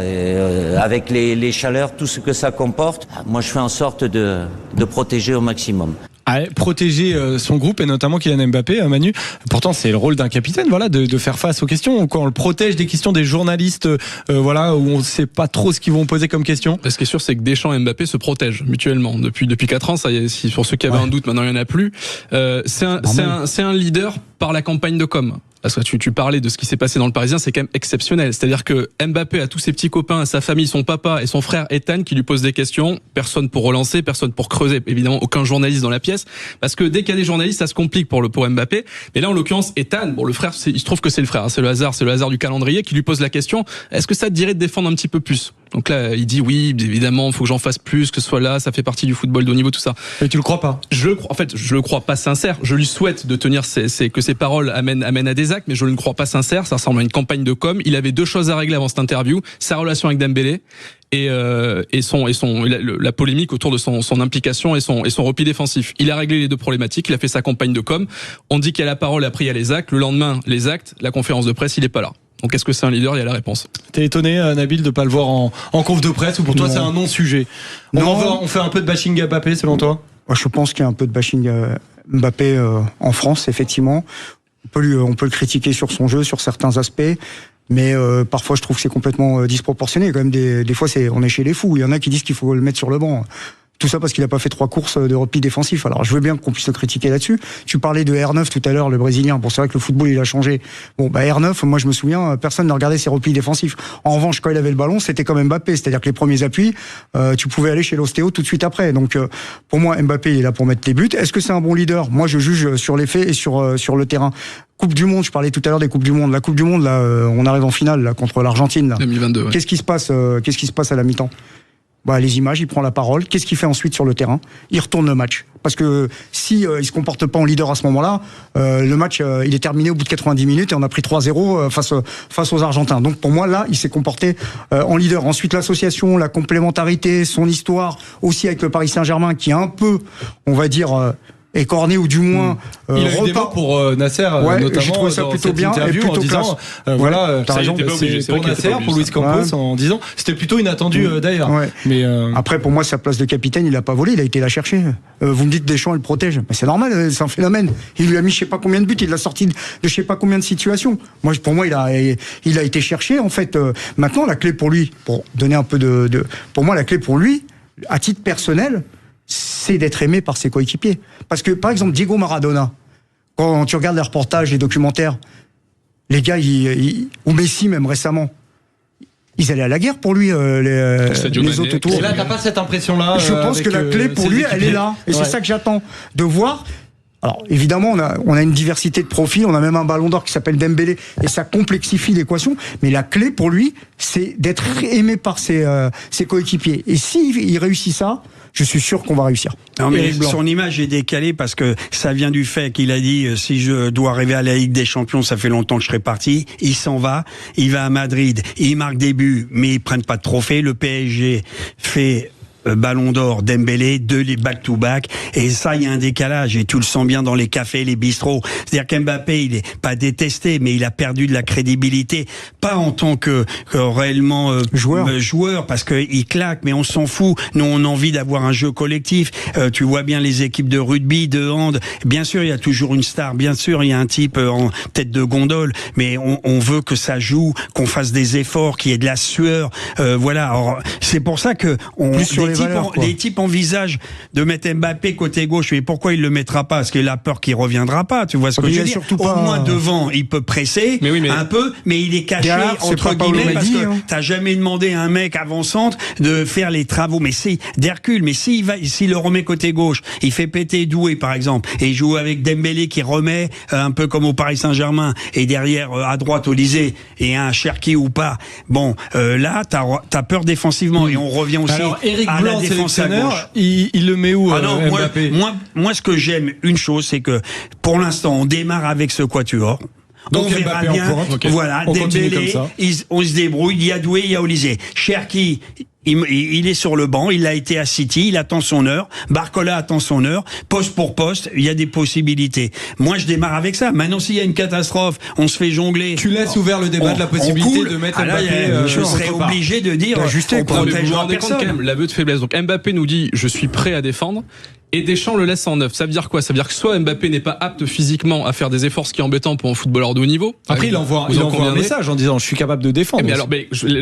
avec les chaleurs, tout ce que ça comporte, moi je fais en sorte de protéger au maximum. Protéger son groupe et notamment Kylian Mbappé, Manu. Pourtant, c'est le rôle d'un capitaine, voilà, de faire face aux questions. Quand on le protège des questions des journalistes, voilà, où on ne sait pas trop ce qu'ils vont poser comme question. Ce qui est sûr, c'est que Deschamps et Mbappé se protègent mutuellement depuis 4 ans. Ça, pour ceux qui avaient un doute, maintenant il y en a plus. C'est un leader par la campagne de com. Parce que tu parlais de ce qui s'est passé dans le Parisien, c'est quand même exceptionnel. C'est-à-dire que Mbappé a tous ses petits copains, sa famille, son papa et son frère Ethan qui lui posent des questions. Personne pour relancer, personne pour creuser. Évidemment, aucun journaliste dans la pièce. Parce que dès qu'il y a des journalistes, ça se complique pour Mbappé. Mais là, en l'occurrence, Ethan, le frère, il se trouve que c'est le frère. Hein, c'est le hasard du calendrier qui lui pose la question. Est-ce que ça te dirait de défendre un petit peu plus? Donc là, il dit oui, évidemment, il faut que j'en fasse plus, que ce soit là, ça fait partie du football de haut niveau, tout ça. Et tu le crois pas? Je le crois pas sincère. Je lui souhaite de tenir que ses paroles amènent à des actes, mais je ne le crois pas sincère. Ça ressemble à une campagne de com. Il avait 2 choses à régler avant cette interview: sa relation avec Dembélé et la polémique autour de son implication et son repli défensif. Il a réglé les 2 problématiques. Il a fait sa campagne de com. On dit qu'il y a la parole, après il y a les actes. Le lendemain, les actes. La conférence de presse, il est pas là. Donc est-ce que c'est un leader? Il y a la réponse. T'es étonné, Nabil, de pas le voir en conf de presse, ou pour toi c'est un non-sujet? On fait un peu de bashing à Mbappé selon toi? Je pense qu'il y a un peu de bashing Mbappé en France, effectivement. On peut le critiquer sur son jeu, sur certains aspects, mais parfois je trouve que c'est complètement disproportionné. Quand même, des fois on est chez les fous. Il y en a qui disent qu'il faut le mettre sur le banc. Tout ça parce qu'il n'a pas fait 3 courses de repli défensif. Alors je veux bien qu'on puisse le critiquer là-dessus. Tu parlais de R9 tout à l'heure, le Brésilien. Bon, c'est vrai que le football il a changé. Bon, R9, moi je me souviens, personne n'a regardé ses replis défensifs. En revanche, quand il avait le ballon, c'était comme Mbappé, c'est-à-dire que les premiers appuis, tu pouvais aller chez l'ostéo tout de suite après. Donc pour moi, Mbappé il est là pour mettre les buts. Est-ce que c'est un bon leader? Moi, je juge sur les faits et sur le terrain. Coupe du Monde, je parlais tout à l'heure des Coupes du Monde. La Coupe du Monde, là, on arrive en finale là, contre l'Argentine. Là. 2022. Ouais. Qu'est-ce qui se passe à la mi-temps? Les images, il prend la parole. Qu'est-ce qu'il fait ensuite sur le terrain? Il retourne le match. Parce que si il se comporte pas en leader à ce moment-là, le match il est terminé au bout de 90 minutes et on a pris 3-0 face aux Argentins. Donc pour moi là, il s'est comporté en leader. Ensuite l'association, la complémentarité, son histoire aussi avec le Paris Saint-Germain qui est un peu, on va dire écorné ou du moins il a eu des mots pour Nasser notamment. J'ai trouvé ça plutôt bien et plutôt en disant voilà, t'as raison, c'est pour Nasser, pour Luis Campos en disant c'était plutôt inattendu d'ailleurs. Mais après pour moi sa place de capitaine il a pas volé, il a été la chercher. Vous me dites Deschamps il protège, mais c'est normal, c'est un phénomène. Il lui a mis je sais pas combien de buts, il l'a sorti de je sais pas combien de situations. Pour moi il a été cherché en fait. Maintenant la clé pour lui, pour donner un peu pour moi la clé pour lui à titre personnel, c'est d'être aimé par ses coéquipiers. Parce que, par exemple, Diego Maradona, quand tu regardes les reportages, les documentaires, les gars, ou Messi même récemment, ils allaient à la guerre pour lui, les autres autour. Et là, t'as pas cette impression-là? Je pense que la clé pour lui, elle est là. Et c'est ça que j'attends. De voir. Alors, évidemment, on a une diversité de profils. On a même un ballon d'or qui s'appelle Dembélé. Et ça complexifie l'équation. Mais la clé pour lui, c'est d'être aimé par ses coéquipiers. Et s'il réussit ça, je suis sûr qu'on va réussir. Non, mais son image est décalée parce que ça vient du fait qu'il a dit si je dois arriver à la Ligue des Champions, ça fait longtemps que je serai parti. Il s'en va, il va à Madrid, il marque des buts, mais ils prennent pas de trophée. Le PSG fait Ballon d'Or, Dembélé, les back-to-back, et ça, il y a un décalage, et tu le sens bien dans les cafés, les bistrots. C'est-à-dire qu'Mbappé, il est pas détesté, mais il a perdu de la crédibilité, pas en tant que réellement joueur, parce que il claque, mais on s'en fout. Nous, on a envie d'avoir un jeu collectif. Tu vois bien les équipes de rugby, de hand. Bien sûr, il y a toujours une star. Bien sûr, il y a un type en tête de gondole, mais on veut que ça joue, qu'on fasse des efforts, qu'il y ait de la sueur. Voilà. Alors, c'est pour ça que les types envisagent de mettre Mbappé côté gauche, mais pourquoi il le mettra pas? Parce qu'il a peur qu'il reviendra pas. Tu vois ce que je veux dire? Au moins devant, il peut presser un peu, mais il est caché entre guillemets parce que t'as jamais demandé à un mec avant-centre de faire les travaux. Mais c'est d'Hercule. Mais s'il le remet côté gauche, il fait péter Doué par exemple, et il joue avec Dembélé qui remet un peu comme au Paris Saint-Germain, et derrière à droite Olysée et un Cherki ou pas. Bon, là t'as peur défensivement, et on revient aussi. Alors, Eric à la défense à gauche. Il le met où Mbappé? Moi, ce que j'aime, une chose, c'est que pour l'instant, on démarre avec ce quatuor. Donc on verra Mbappé bien. Okay. Voilà, Dembélé, on se débrouille. Il y a Doué, il y a Olysée. Cherki, il est sur le banc, il a été à City, il attend son heure. Barcola attend son heure. Poste pour poste, il y a des possibilités. Moi, je démarre avec ça. Maintenant, s'il y a une catastrophe, on se fait jongler. Tu laisses ouvert le débat de la possibilité de mettre Mbappé. Je serais obligé de dire on protégera personne. L'aveu de faiblesse. Donc Mbappé nous dit je suis prêt à défendre. Et Deschamps le laisse en neuf. Ça veut dire quoi? Ça veut dire que soit Mbappé n'est pas apte physiquement à faire des efforts, ce qui est embêtant pour un footballeur de haut niveau. Après, il envoie un message en disant je suis capable de défendre.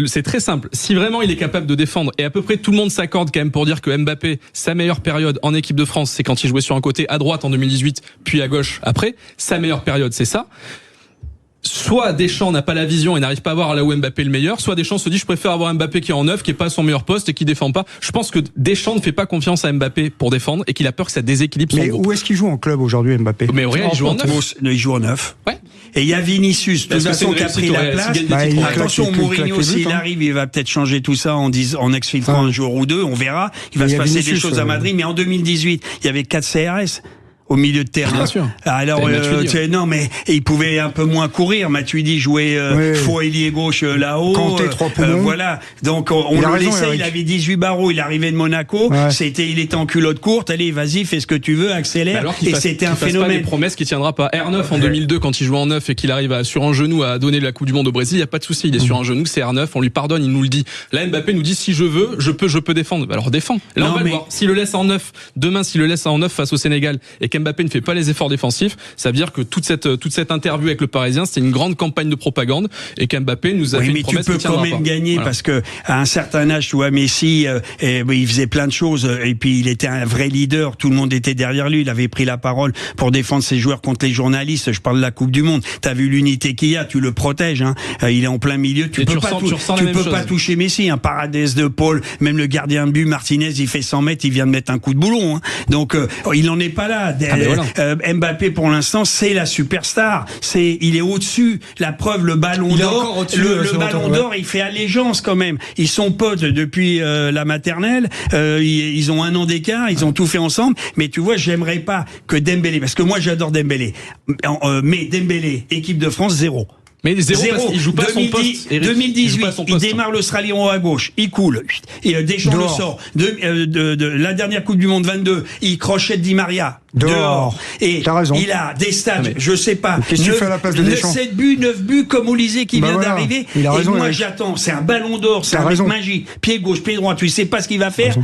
C'est très simple. Si vraiment il est capable de défendre, et à peu près tout le monde s'accorde quand même pour dire que Mbappé, sa meilleure période en équipe de France, c'est quand il jouait sur un côté à droite en 2018, puis à gauche après. Sa meilleure période, c'est ça. Soit Deschamps n'a pas la vision et n'arrive pas à voir là où Mbappé est le meilleur, soit Deschamps se dit je préfère avoir Mbappé qui est en neuf, qui est pas à son meilleur poste et qui défend pas. Je pense que Deschamps ne fait pas confiance à Mbappé pour défendre et qu'il a peur que ça déséquilibre son groupe. Mais où est-ce qu'il joue en club aujourd'hui, Mbappé? Mais au Real, il joue en neuf. Il joue en neuf. Ouais. Et il y a Vinicius, de toute façon, qui a pris la place. Attention, Mourinho, s'il arrive, il va peut-être changer tout ça en exfiltrant un jour ou deux, on verra. Il va se passer des choses à Madrid, mais en 2018, il y avait 4 CRS. Au milieu de terrain. Bien sûr. Alors, non, mais il pouvait un peu moins courir. Matuidi jouait faux ailier gauche là-haut. Kanté, 3 poumons. Voilà. Donc, on le laissait. Il avait 18 barreaux. Il arrivait de Monaco. Ouais. Il était en culotte courte. Allez, vas-y, fais ce que tu veux, accélère. Et c'était un phénomène. Pas des promesses qui tiendra pas. R9 en 2002, quand il jouait en neuf et qu'il arrive sur un genou à donner la Coupe du Monde au Brésil, il y a pas de souci. Il est sur un genou, c'est R9. On lui pardonne, il nous le dit. Là, Mbappé nous dit si je veux, je peux défendre. Alors défends. Là, on va le voir. S'il le laisse en neuf, demain, s'il le laisse en neuf face au Sénégal et qu'Mbappé ne fait pas les efforts défensifs, ça veut dire que toute cette interview avec le Parisien, c'était une grande campagne de propagande et qu'Mbappé nous a fait une promesse qui tiendra pas. Mais tu peux quand même gagner parce que à un certain âge, tu vois, Messi, il faisait plein de choses et puis il était un vrai leader. Tout le monde était derrière lui. Il avait pris la parole pour défendre ses joueurs contre les journalistes. Je parle de la Coupe du Monde. T'as vu l'unité qu'il y a, tu le protèges. Hein. Il est en plein milieu. Tu peux pas toucher Messi. Un Paredes, De Paul, même le gardien de but Martinez, il fait 100 mètres, il vient de mettre un coup de boulon. Hein. Donc il en est pas là. Mbappé pour l'instant c'est la superstar, il est au-dessus. La preuve, le Ballon d'Or, le Ballon d'Or, il fait allégeance quand même. Ils sont potes depuis la maternelle, ils ont 1 an d'écart, ils ont tout fait ensemble. Mais tu vois, j'aimerais pas que Dembélé, parce que moi j'adore Dembélé, mais Dembélé, équipe de France 0. Mais 0, il joue pas son poste. 2018, il démarre l'Australien à gauche, il coule. Et Deschamps le sort. De la dernière Coupe du Monde 22, il crochette Di Maria. Dehors. Et il a des stats, je sais pas. Qu'est-ce que tu fais à la place de Deschamps? 7 buts, 9 buts comme Olysée qui vient d'arriver. Et moi j'attends, c'est un Ballon d'Or, c'est un mec magique. Pied gauche, pied droit, tu sais pas ce qu'il va faire.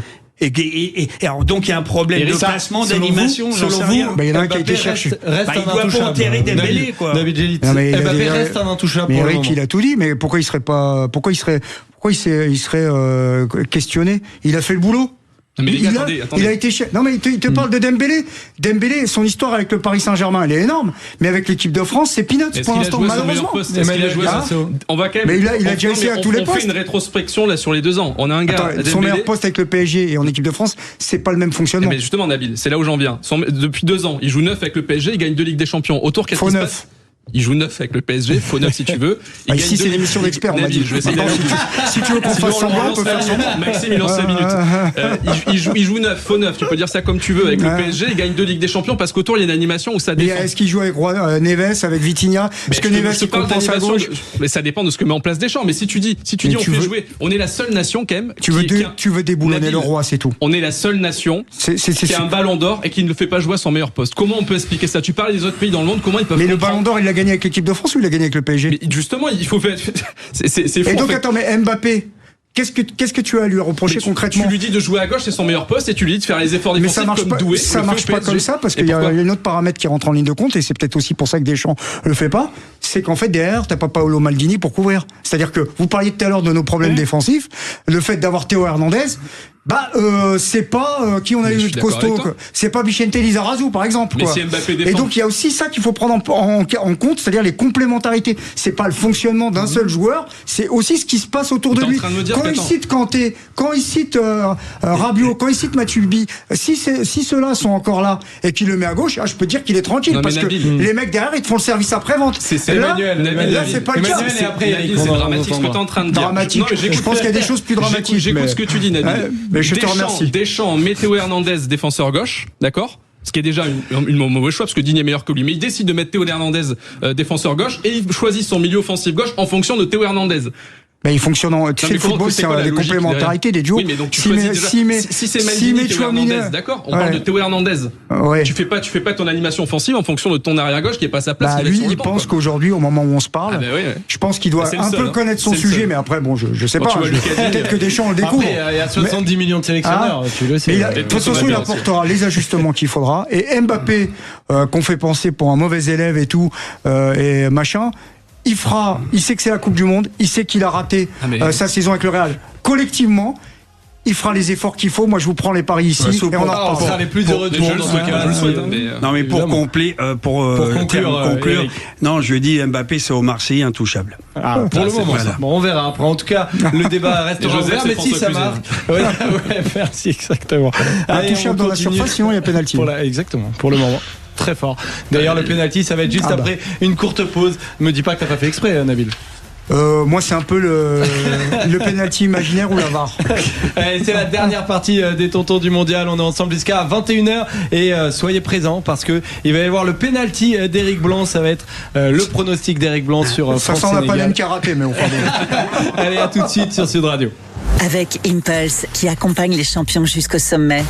Et alors donc il y a un problème de placement, d'animation, j'en sais rien. Il y en a un qui a été cherché. Il doit pas enterrer Dembélé, quoi. David Gélit. Mbappé reste un intouchable. Mais pour Eric, il a tout dit, mais pourquoi il serait questionné? Il a fait le boulot. Mais attendez. Il a été non mais il te parle de Dembélé. Dembélé, son histoire avec le Paris Saint-Germain, elle est énorme. Mais avec l'équipe de France, c'est peanuts pour l'instant, malheureusement. On va quand même. Mais il a déjà essayé à tous les postes. On fait une rétrospection là sur les 2 ans. On a un gars. Son meilleur poste avec le PSG et en équipe de France, c'est pas le même fonctionnement. Mais justement, Nabil, c'est là où j'en viens. Depuis 2 ans, il joue neuf avec le PSG, il gagne 2 Ligues des Champions. Autour, qu'est-ce qui se passe? Il joue 9 avec le PSG, faux 9 si tu veux. Ici, c'est l'émission d'experts, on va dire. Je vais essayer d'aller si tu veux qu'on fasse semblant, on peut faire semblant. Maxime, il lance 5 minutes. Il joue 9, faux 9. Tu peux dire ça comme tu veux. Avec le PSG, il gagne 2 Ligues des Champions parce qu'autour, il y a une animation où ça défend. Et est-ce qu'il joue avec Neves, avec Vitinha? Parce que Neves, il compense à gauche. Mais ça dépend de ce que met en place Deschamps. Mais si tu dis, on fait jouer, on est la seule nation quand même. Tu veux déboulonner le roi, c'est tout. On est la seule nation qui a un ballon d'or et qui ne le fait pas jouer à son meilleur poste. Comment on peut expliquer ça? Tu parles des autres pays dans le monde, comment ils peuvent. Mais le ballon d'or, il l'a gagné avec l'équipe de France ou il l'a gagné avec le PSG? Mais justement, il faut faire. C'est fou. Et donc, attends, mais Mbappé, qu'est-ce que tu as à lui reprocher concrètement? Tu lui dis de jouer à gauche, c'est son meilleur poste, et tu lui dis de faire les efforts défensifs comme Doué. Ça marche pas comme ça, parce qu'il y a un autre paramètre qui rentre en ligne de compte, et c'est peut-être aussi pour ça que Deschamps le fait pas, c'est qu'en fait, derrière, t'as pas Paolo Maldini pour couvrir. C'est-à-dire que, vous parliez tout à l'heure de nos problèmes défensifs, le fait d'avoir Théo Hernandez, c'est pas qui on a eu de costaud, c'est pas Vicente Lizarazu par exemple, quoi. Si Mbappé défend. Et donc il y a aussi ça qu'il faut prendre en compte, c'est-à-dire les complémentarités. C'est pas le fonctionnement d'un seul joueur, c'est aussi ce qui se passe autour de lui. Quand il cite Kanté, quand il cite Rabiot, quand il cite Matuidi, si ceux-là sont encore là et qu'il le met à gauche, je peux dire qu'il est tranquille, parce que les mecs derrière ils te font le service après-vente. C'est Emmanuel. Là c'est pas le cas. C'est dramatique ce que t'es en train de dire. Dramatique. Je pense qu'il y a des choses plus dramatiques. J'écoute ce que tu dis, Nabil. Mais je te remercie. Deschamps, Théo Hernandez, défenseur gauche, d'accord? Ce qui est déjà une mauvais choix parce que Digne est meilleur que lui. Mais il décide de mettre Théo Hernandez défenseur gauche et il choisit son milieu offensif gauche en fonction de Théo Hernandez. Mais il fonctionne tu sais, le football, c'est des complémentarités, des duos. Oui, mais donc tu choisis si c'est Maldini, Théo Hernandez, d'accord? On parle de Théo Hernandez. Ouais. Tu fais pas ton animation offensive en fonsion de ton arrière-gauche qui est pas à sa place. Lui, il pense qu'aujourd'hui, au moment où on se parle, je pense qu'il doit un peu connaître son sujet, mais après, bon, je sais pas. Peut-être que Deschamps le découvre. Après, il y a 70 millions de sélectionneurs, tu le sais. De toute façon, il apportera les ajustements qu'il faudra. Et Mbappé, qu'on fait penser pour un mauvais élève et tout, et machin, il sait que c'est la Coupe du Monde, il sait qu'il a raté sa saison avec le Real. Collectivement, il fera les efforts qu'il faut. Moi, je vous prends les paris ici et on en sera les plus heureux du monde. Je le souhaite. Non, mais pour conclure, non, je dis Mbappé, c'est au Marseillais intouchable. Pour le moment, bon, on verra. Après, en tout cas, le débat restera ouvert, mais si ça marche. Ouais, merci, exactement. Intouchable dans la surface, sinon il y a pénalty. Exactement, pour le moment. Très fort. D'ailleurs, le penalty, ça va être juste après une courte pause. Me dis pas que t'as pas fait exprès, Nabil. Moi, c'est un peu le penalty imaginaire ou la VAR. Allez, c'est la dernière partie des Tontons du Mondial. On est ensemble jusqu'à 21h et soyez présents parce que il va y avoir le penalty d'Éric Blanc. Ça va être le pronostic d'Éric Blanc sur ça sent la panne karaté, mais on va Allez, à tout de suite sur Sud Radio. Avec Impulse qui accompagne les champions jusqu'au sommet.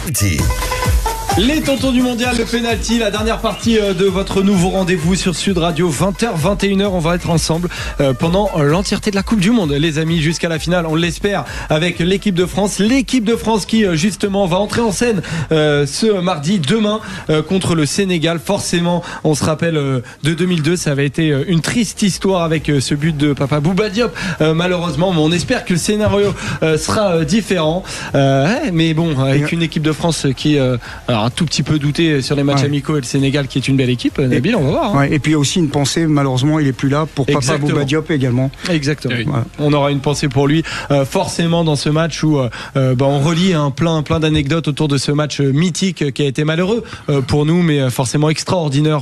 Les Tontons du Mondial, le penalty, la dernière partie de votre nouveau rendez-vous sur Sud Radio, 20h, 21h. On va être ensemble pendant l'entièreté de la Coupe du Monde, les amis, jusqu'à la finale, on l'espère, avec l'équipe de France. L'équipe de France qui, justement, va entrer en scène ce mardi, demain, contre le Sénégal. Forcément, on se rappelle de 2002, ça avait été une triste histoire avec ce but de Papa Bouba Diop, malheureusement. Mais on espère que le scénario sera différent. Mais bon, avec une équipe de France qui... un tout petit peu douté sur les matchs amicaux et le Sénégal qui est une belle équipe. Nabil, on va voir. Et puis il y a aussi une pensée, malheureusement il est plus là, pour Papa Bouba Diop également. Exactement. Oui. On aura une pensée pour lui forcément dans ce match où on relie plein d'anecdotes autour de ce match mythique qui a été malheureux pour nous, mais forcément extraordinaire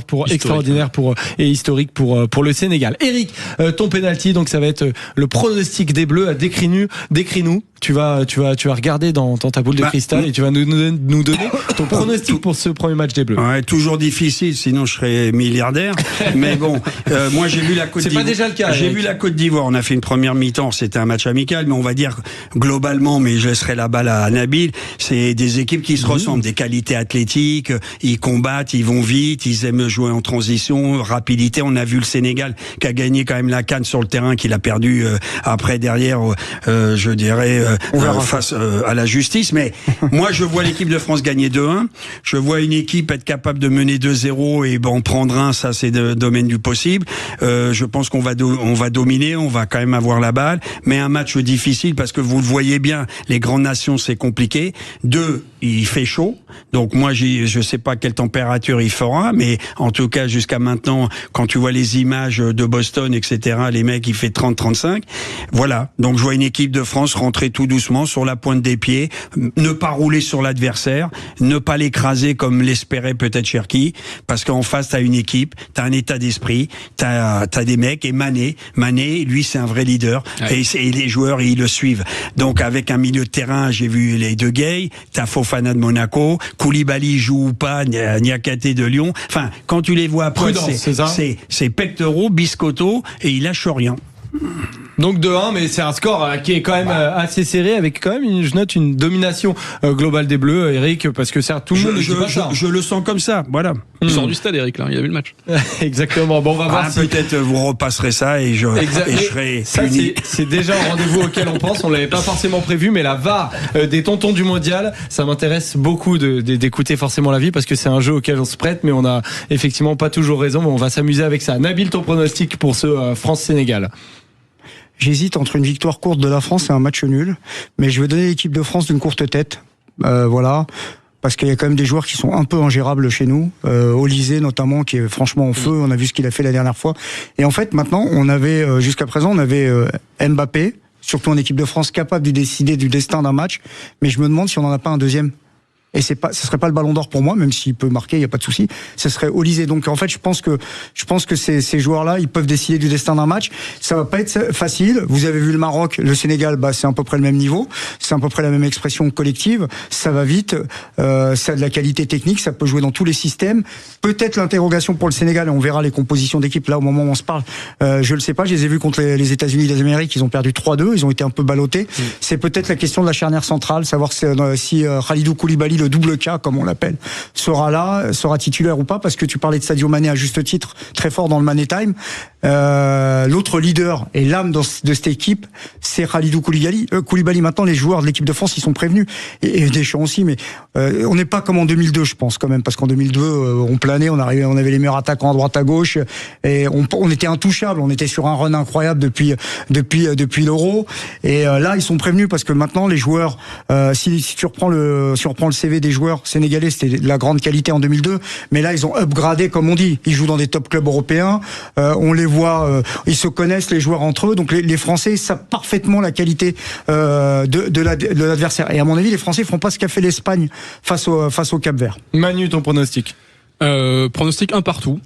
et historique pour le Sénégal. Eric, ton penalty, donc ça va être le pronostic des Bleus. Décris-nous. Tu vas regarder dans ta boule de cristal et tu vas nous donner ton pronostic pour ce premier match des Bleus. Ouais, toujours difficile, sinon je serais milliardaire. Mais bon, moi j'ai vu la Côte d'Ivoire. C'est pas déjà le cas. J'ai vu la Côte d'Ivoire. On a fait une première mi-temps. C'était un match amical, mais on va dire globalement, mais je laisserai la balle à Nabil. C'est des équipes qui se ressemblent, des qualités athlétiques. Ils combattent, ils vont vite, ils aiment jouer en transition, rapidité. On a vu le Sénégal qui a gagné quand même la CAN sur le terrain, qu'il a perdu après derrière. Je dirais. Face à la justice, mais moi je vois l'équipe de France gagner 2-1, je vois une équipe être capable de mener 2-0 et en prendre un, ça c'est le domaine du possible. Je pense qu'on va dominer, on va quand même avoir la balle, mais un match difficile parce que vous le voyez bien, les grandes nations c'est compliqué. 2, il fait chaud. Donc moi, je sais pas quelle température il fera, mais en tout cas, jusqu'à maintenant, quand tu vois les images de Boston, etc., les mecs, il fait 30-35. Voilà. Donc je vois une équipe de France rentrer tout doucement sur la pointe des pieds, ne pas rouler sur l'adversaire, ne pas l'écraser comme l'espérait peut-être Cherki, parce qu'en face, t'as une équipe, t'as un état d'esprit, t'as des mecs, et Mané, lui, c'est un vrai leader, ouais. et les joueurs, ils le suivent. Donc avec un milieu de terrain, j'ai vu les deux gays, t'as Fofana de Monaco, Koulibaly joue ou pas, Niakate de Lyon. Enfin, quand tu les vois après, c'est pectoraux, biscotto, et il lâche rien. Donc 2-1, mais c'est un score qui est quand même assez serré, avec quand même, je note, une domination globale des Bleus, Eric, parce que tout le monde je le sens comme ça, voilà. Il sort du stade, Eric, là, il a vu le match. Exactement. Bon, on va voir si... peut-être vous repasserez ça et je serai puni. C'est déjà un rendez-vous auquel on pense. On l'avait pas forcément prévu, mais la VAR des tontons du mondial, ça m'intéresse beaucoup d'écouter forcément l'avis, parce que c'est un jeu auquel on se prête, mais on a effectivement pas toujours raison. Mais on va s'amuser avec ça. Nabil, ton pronostic pour ce France-Sénégal? J'hésite entre une victoire courte de la France et un match nul, mais je vais donner l'équipe de France d'une courte tête. Voilà. Parce qu'il y a quand même des joueurs qui sont un peu ingérables chez nous. Olysée notamment, qui est franchement en feu. On a vu ce qu'il a fait la dernière fois. Et en fait, maintenant, jusqu'à présent, on avait Mbappé, surtout en équipe de France, capable de décider du destin d'un match. Mais je me demande si on n'en a pas un deuxième. Et ce serait pas le Ballon d'Or pour moi, même s'il peut marquer, il y a pas de souci. Ce serait Olysée. Donc en fait, je pense que ces joueurs-là, ils peuvent décider du destin d'un match. Ça va pas être facile. Vous avez vu le Maroc, le Sénégal, c'est à peu près le même niveau. C'est à peu près la même expression collective. Ça va vite. Ça a de la qualité technique. Ça peut jouer dans tous les systèmes. Peut-être l'interrogation pour le Sénégal, et on verra les compositions d'équipe là au moment où on se parle. Je le sais pas. Je les ai vus contre les États-Unis d'Amérique. Ils ont perdu 3-2. Ils ont été un peu ballottés. C'est peut-être la question de la charnière centrale, savoir si Khalidou Koulibaly, le double K, comme on l'appelle, sera titulaire ou pas, parce que tu parlais de Sadio Mané à juste titre, très fort dans le Mané Time. L'autre leader et l'âme de cette équipe, c'est Khalidou Koulibaly. Maintenant, les joueurs de l'équipe de France, ils sont prévenus, et Deschamps aussi, mais on n'est pas comme en 2002, je pense, quand même, parce qu'en 2002, on planait, on avait les meilleurs attaquants à droite à gauche, et on était intouchables, on était sur un run incroyable depuis l'Euro, et là, ils sont prévenus, parce que maintenant, les joueurs, si tu reprends le CV des joueurs sénégalais, c'était de la grande qualité en 2002, mais là, ils ont upgradé, comme on dit. Ils jouent dans des top clubs européens, on les voit, ils se connaissent, les joueurs entre eux, donc les Français savent parfaitement la qualité de l'adversaire. Et à mon avis, les Français feront pas ce qu'a fait l'Espagne face au Cap-Vert. Manu, ton pronostic? Pronostic 1 partout.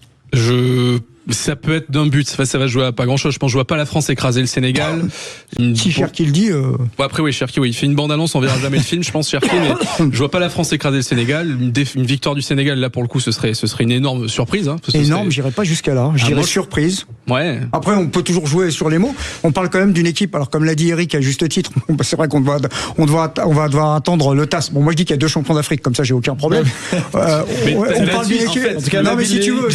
Ça peut être d'un but, ça va jouer à pas grand chose. Je pense que je vois pas la France écraser le Sénégal. Si Cherki le dit. Après oui, Cherki, il fait une bande-annonce, on verra jamais le film, je pense, Cherki, mais je vois pas la France écraser le Sénégal. Une victoire du Sénégal, là pour le coup, ce serait une énorme surprise. Énorme, j'irais pas jusqu'à là. Je dirais surprise. Ouais. Après, on peut toujours jouer sur les mots. On parle quand même d'une équipe. Alors comme l'a dit Eric à juste titre, c'est vrai qu'on va devoir attendre le TAS. Bon, moi je dis qu'il y a 2 champions d'Afrique, comme ça j'ai aucun problème. On parle d'une équipe. En tout cas, non, mais si tu veux.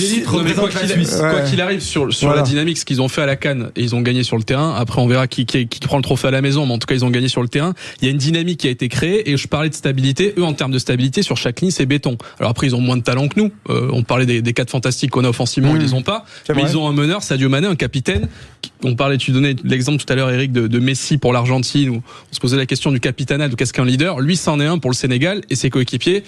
Quoi qu'il arrive sur la dynamique, ce qu'ils ont fait à la CAN, et ils ont gagné sur le terrain. Après, on verra qui prend le trophée à la maison, mais en tout cas, ils ont gagné sur le terrain. Il y a une dynamique qui a été créée, et je parlais de stabilité. Eux, en termes de stabilité, sur chaque ligne, c'est béton. Alors après, ils ont moins de talent que nous. On parlait des 4 fantastiques qu'on a offensivement, ils les ont pas. Mais ils ont un meneur, Sadio Mané, un capitaine. Tu donnais l'exemple tout à l'heure, Eric, de Messi pour l'Argentine, où on se posait la question du capitanat, de qu'est-ce qu'un leader. Lui, c'en est un pour le Sénégal, et ses coéquipiers.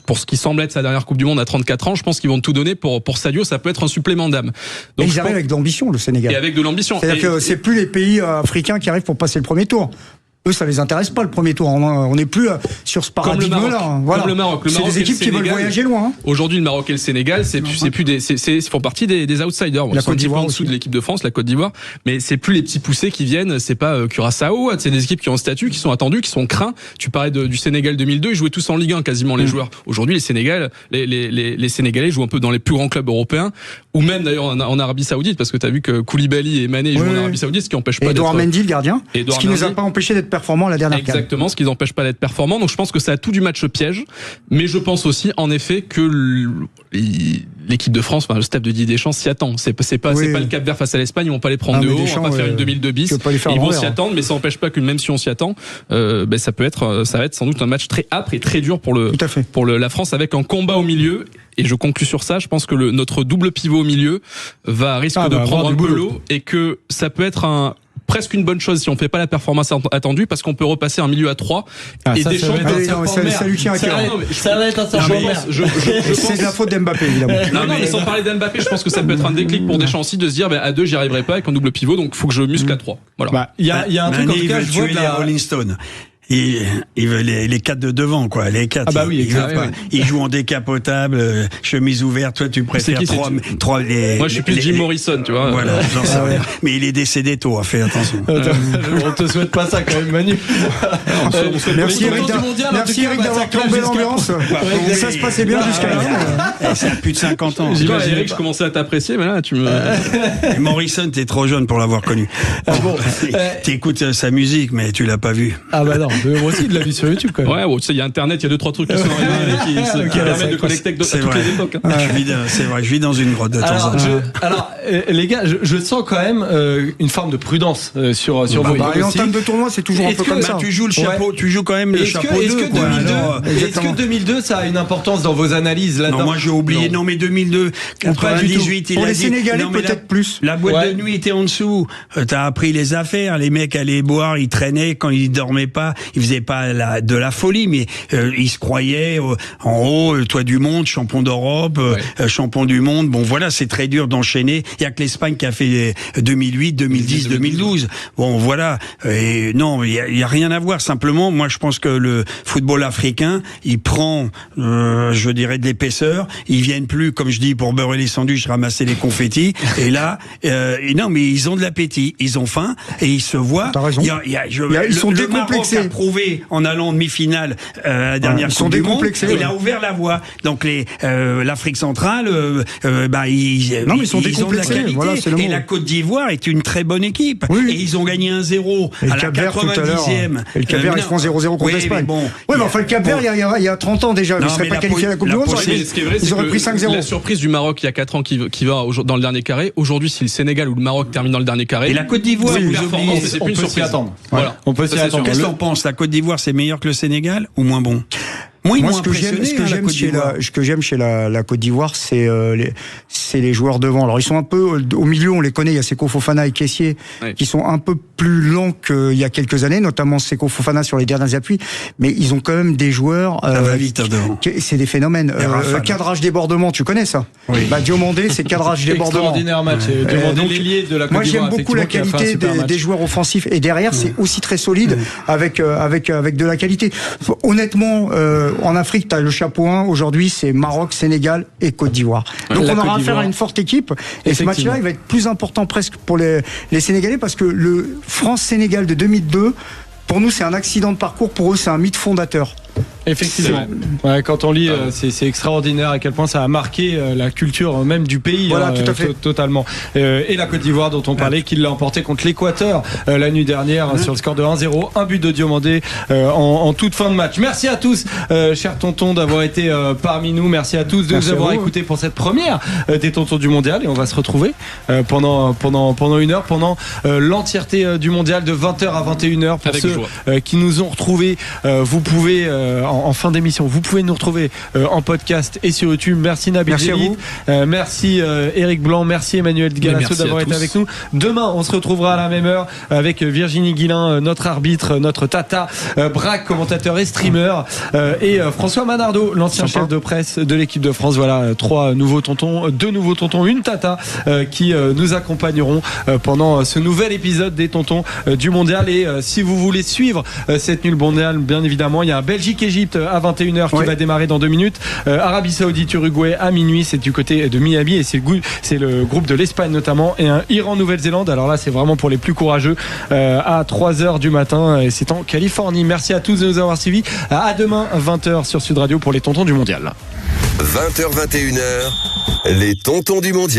Pour ce qui semble être sa dernière Coupe du Monde à 34 ans, je pense qu'ils vont tout donner pour Sadio. Ça peut être un supplément d'âme. Donc ils arrivent avec de l'ambition, le Sénégal. Et avec de l'ambition. C'est-à-dire que c'est plus les pays africains qui arrivent pour passer le premier tour. Eux, ça les intéresse pas le premier tour. On n'est plus sur ce paradigme-là. Voilà. Comme le Maroc. C'est des équipes qui veulent voyager loin. Aujourd'hui, le Maroc et le Sénégal, ils font partie des outsiders. La Côte d'Ivoire en dessous de l'équipe de France, la Côte d'Ivoire. Mais c'est plus les petits poussés qui viennent. C'est pas Curaçao. C'est des équipes qui ont un statut, qui sont attendues, qui sont craints. Tu parlais du Sénégal 2002. Ils jouaient tous en Ligue 1 quasiment les joueurs. Aujourd'hui, les Sénégalais jouent un peu dans les plus grands clubs européens, ou même d'ailleurs en Arabie Saoudite, parce que t'as vu que Koulibaly et Mané jouent en Arabie Saoudite, ce qui empêche pas. Edouard Mendy, le gardien. Ce qui nous a pas empêché d'être performants la dernière. Exactement, ce qui n'empêche pas d'être performant. Donc je pense que ça a tout du match piège, mais je pense aussi en effet que l'équipe de France, le staff de Didier Deschamps s'y attend. C'est pas le Cap-Vert face à l'Espagne, ils vont pas les prendre de haut, on va pas faire une 2002 bis. Ils vont s'y attendre, mais ça n'empêche pas que même si on s'y attend, ça va être sans doute un match très âpre et très dur pour la France, avec un combat au milieu. Et je conclus sur ça, je pense que notre double pivot au milieu risque de prendre un peu l'eau, et que ça peut être presque une bonne chose si on fait pas la performance attendue, parce qu'on peut repasser un milieu à 3 et ça, Deschamps. Ça lui tient à cœur. Ça va être un serpent de mer. C'est de la faute d'Mbappé, évidemment. Non, mais sans parler d'Mbappé, je pense que ça peut être un déclic pour Deschamps aussi de se dire, à 2 j'y arriverai pas avec un double pivot, donc faut que je muscle à 3. Voilà. Il y a un truc, en tout cas, je vois tuer les Rolling Stones. Il veut les 4 de devant, quoi. Les 4. Ah bah oui, il joue en décapotable, chemise ouverte. Toi, tu préfères qui, 3 les. Moi, je suis plus Jim Morrison, tu vois. Voilà, j'en sais rien. Mais il est décédé tôt, fais attention. On te souhaite pas ça quand même, Manu. Merci Eric d'avoir plombé l'ambiance. Ça se passait bien jusqu'à là. Ça a plus de 50 ans. J'imagine, Eric, je commençais à t'apprécier, mais là, tu me. Morrison, t'es trop jeune pour l'avoir connu. T'écoutes sa musique, mais tu l'as pas vu. Ah bah non. Moi aussi, de la vie sur YouTube quand même. Ouais, tu sais, il y a Internet, il y a 2-3 trucs qui sont arrivés qui permettent de connecter à toutes les époques. C'est vrai, je vis dans une grotte de temps en temps. Alors, les gars, je sens quand même une forme de prudence sur vos Et en termes de tournoi, c'est toujours un peu comme ça. Tu joues le chapeau, tu joues quand même le chapeau 2. Est-ce que 2002, ça a une importance dans vos analyses là-dedans? Non, moi j'ai oublié. Non, mais 2002, 98, pour les Sénégalais, peut-être plus. La boîte de nuit était en dessous. T'as appris les affaires. Les mecs allaient boire, ils traînaient quand ils dormaient pas. Ils faisaient pas de la folie, mais ils se croyaient en haut, toit du monde, champion d'Europe, champion du monde. Bon, voilà, c'est très dur d'enchaîner. Il y a que l'Espagne qui a fait 2008, 2010, 2012. Bon, voilà. Et non, il y a rien à voir. Simplement, moi, je pense que le football africain, il prend, je dirais, de l'épaisseur. Ils viennent plus, comme je dis, pour beurrer les sandwichs, ramasser les confettis. Et là, non, mais ils ont de l'appétit, ils ont faim et ils se voient. T'as raison. Ils sont décomplexés. Maroc a prouvé en allant en demi-finale la dernière Coupe du Monde, il a ouvert la voie. Donc l'Afrique centrale, ils sont de la qualité. Voilà, et la Côte d'Ivoire est une très bonne équipe. Oui. Et ils ont gagné 1-0 à la 90e. Et le Cap-Vert, ils font 0-0 contre l'Espagne. Oui, mais enfin, le Cap-Vert, il y a 30 ans déjà, ils ne seraient pas qualifiés à la Coupe du Monde. Ils auraient pris 5-0. La surprise du Maroc, il y a 4 ans, qui va dans le dernier carré. Aujourd'hui, si le Sénégal ou le Maroc termine dans le dernier carré. Et la Côte d'Ivoire, c'est plus une surprise. On peut s'y attendre. Qu'est-ce qu'on pense? La Côte d'Ivoire, c'est meilleur que le Sénégal ou moins bon? Moi, ce que j'aime chez la Côte d'Ivoire, c'est les joueurs devant. Alors, ils sont un peu au milieu, on les connaît. Il y a Seko Fofana et Kessié qui sont un peu plus lents qu'il y a quelques années, notamment Seko Fofana sur les derniers appuis. Mais ils ont quand même des joueurs. Ça va vite, c'est des phénomènes. Cadrage débordement, tu connais ça? Oui. Diomandé, c'est cadrage débordement. Extraordinaire match. Donc, l'ailier de la Côte moi, d'Ivoire. j'aime beaucoup la qualité des joueurs offensifs. Et derrière, c'est aussi très solide avec de la qualité. Honnêtement, en Afrique, tu as le chapeau 1. Aujourd'hui, c'est Maroc, Sénégal et Côte d'Ivoire. Donc, on aura affaire à une forte équipe. Et ce match-là, il va être plus important presque pour les Sénégalais parce que le France-Sénégal de 2002, pour nous, c'est un accident de parcours. Pour eux, c'est un mythe fondateur. Effectivement. Ouais, quand on lit, c'est extraordinaire à quel point ça a marqué la culture même du pays. Voilà, tout à fait. Totalement. Et la Côte d'Ivoire dont on parlait, qui l'a emporté contre l'Équateur la nuit dernière sur le score de 1-0. Un but de Diomandé en toute fin de match. Merci à tous, chers tontons, d'avoir été parmi nous. Merci à tous de nous avoir écoutés pour cette première des tontons du mondial. Et on va se retrouver pendant une heure, pendant l'entièreté du mondial de 20h à 21h. Pour ceux qui nous ont retrouvés, vous pouvez en fin d'émission, vous pouvez nous retrouver en podcast et sur YouTube. Merci Nabil Zélit, merci Eric Blanc, merci Emmanuel Galasso d'avoir été avec nous. Demain, on se retrouvera à la même heure avec Virginie Guilin, notre arbitre, notre tata, Braque, commentateur et streamer, et François Manardo, l'ancien chef de presse de l'équipe de France. Voilà, 2 nouveaux tontons, une tata qui nous accompagneront pendant ce nouvel épisode des tontons du mondial. Et si vous voulez suivre cette nulle mondiale, bien évidemment, il y a un Belgique-Égypte à 21h qui va démarrer dans 2 minutes. Arabie Saoudite, Uruguay à minuit, c'est du côté de Miami et c'est le groupe de l'Espagne notamment, et un Iran-Nouvelle-Zélande. Alors là, c'est vraiment pour les plus courageux à 3h du matin et c'est en Californie. Merci à tous de nous avoir suivis. À demain 20h sur Sud Radio pour les tontons du mondial. 20h 21h, les tontons du mondial.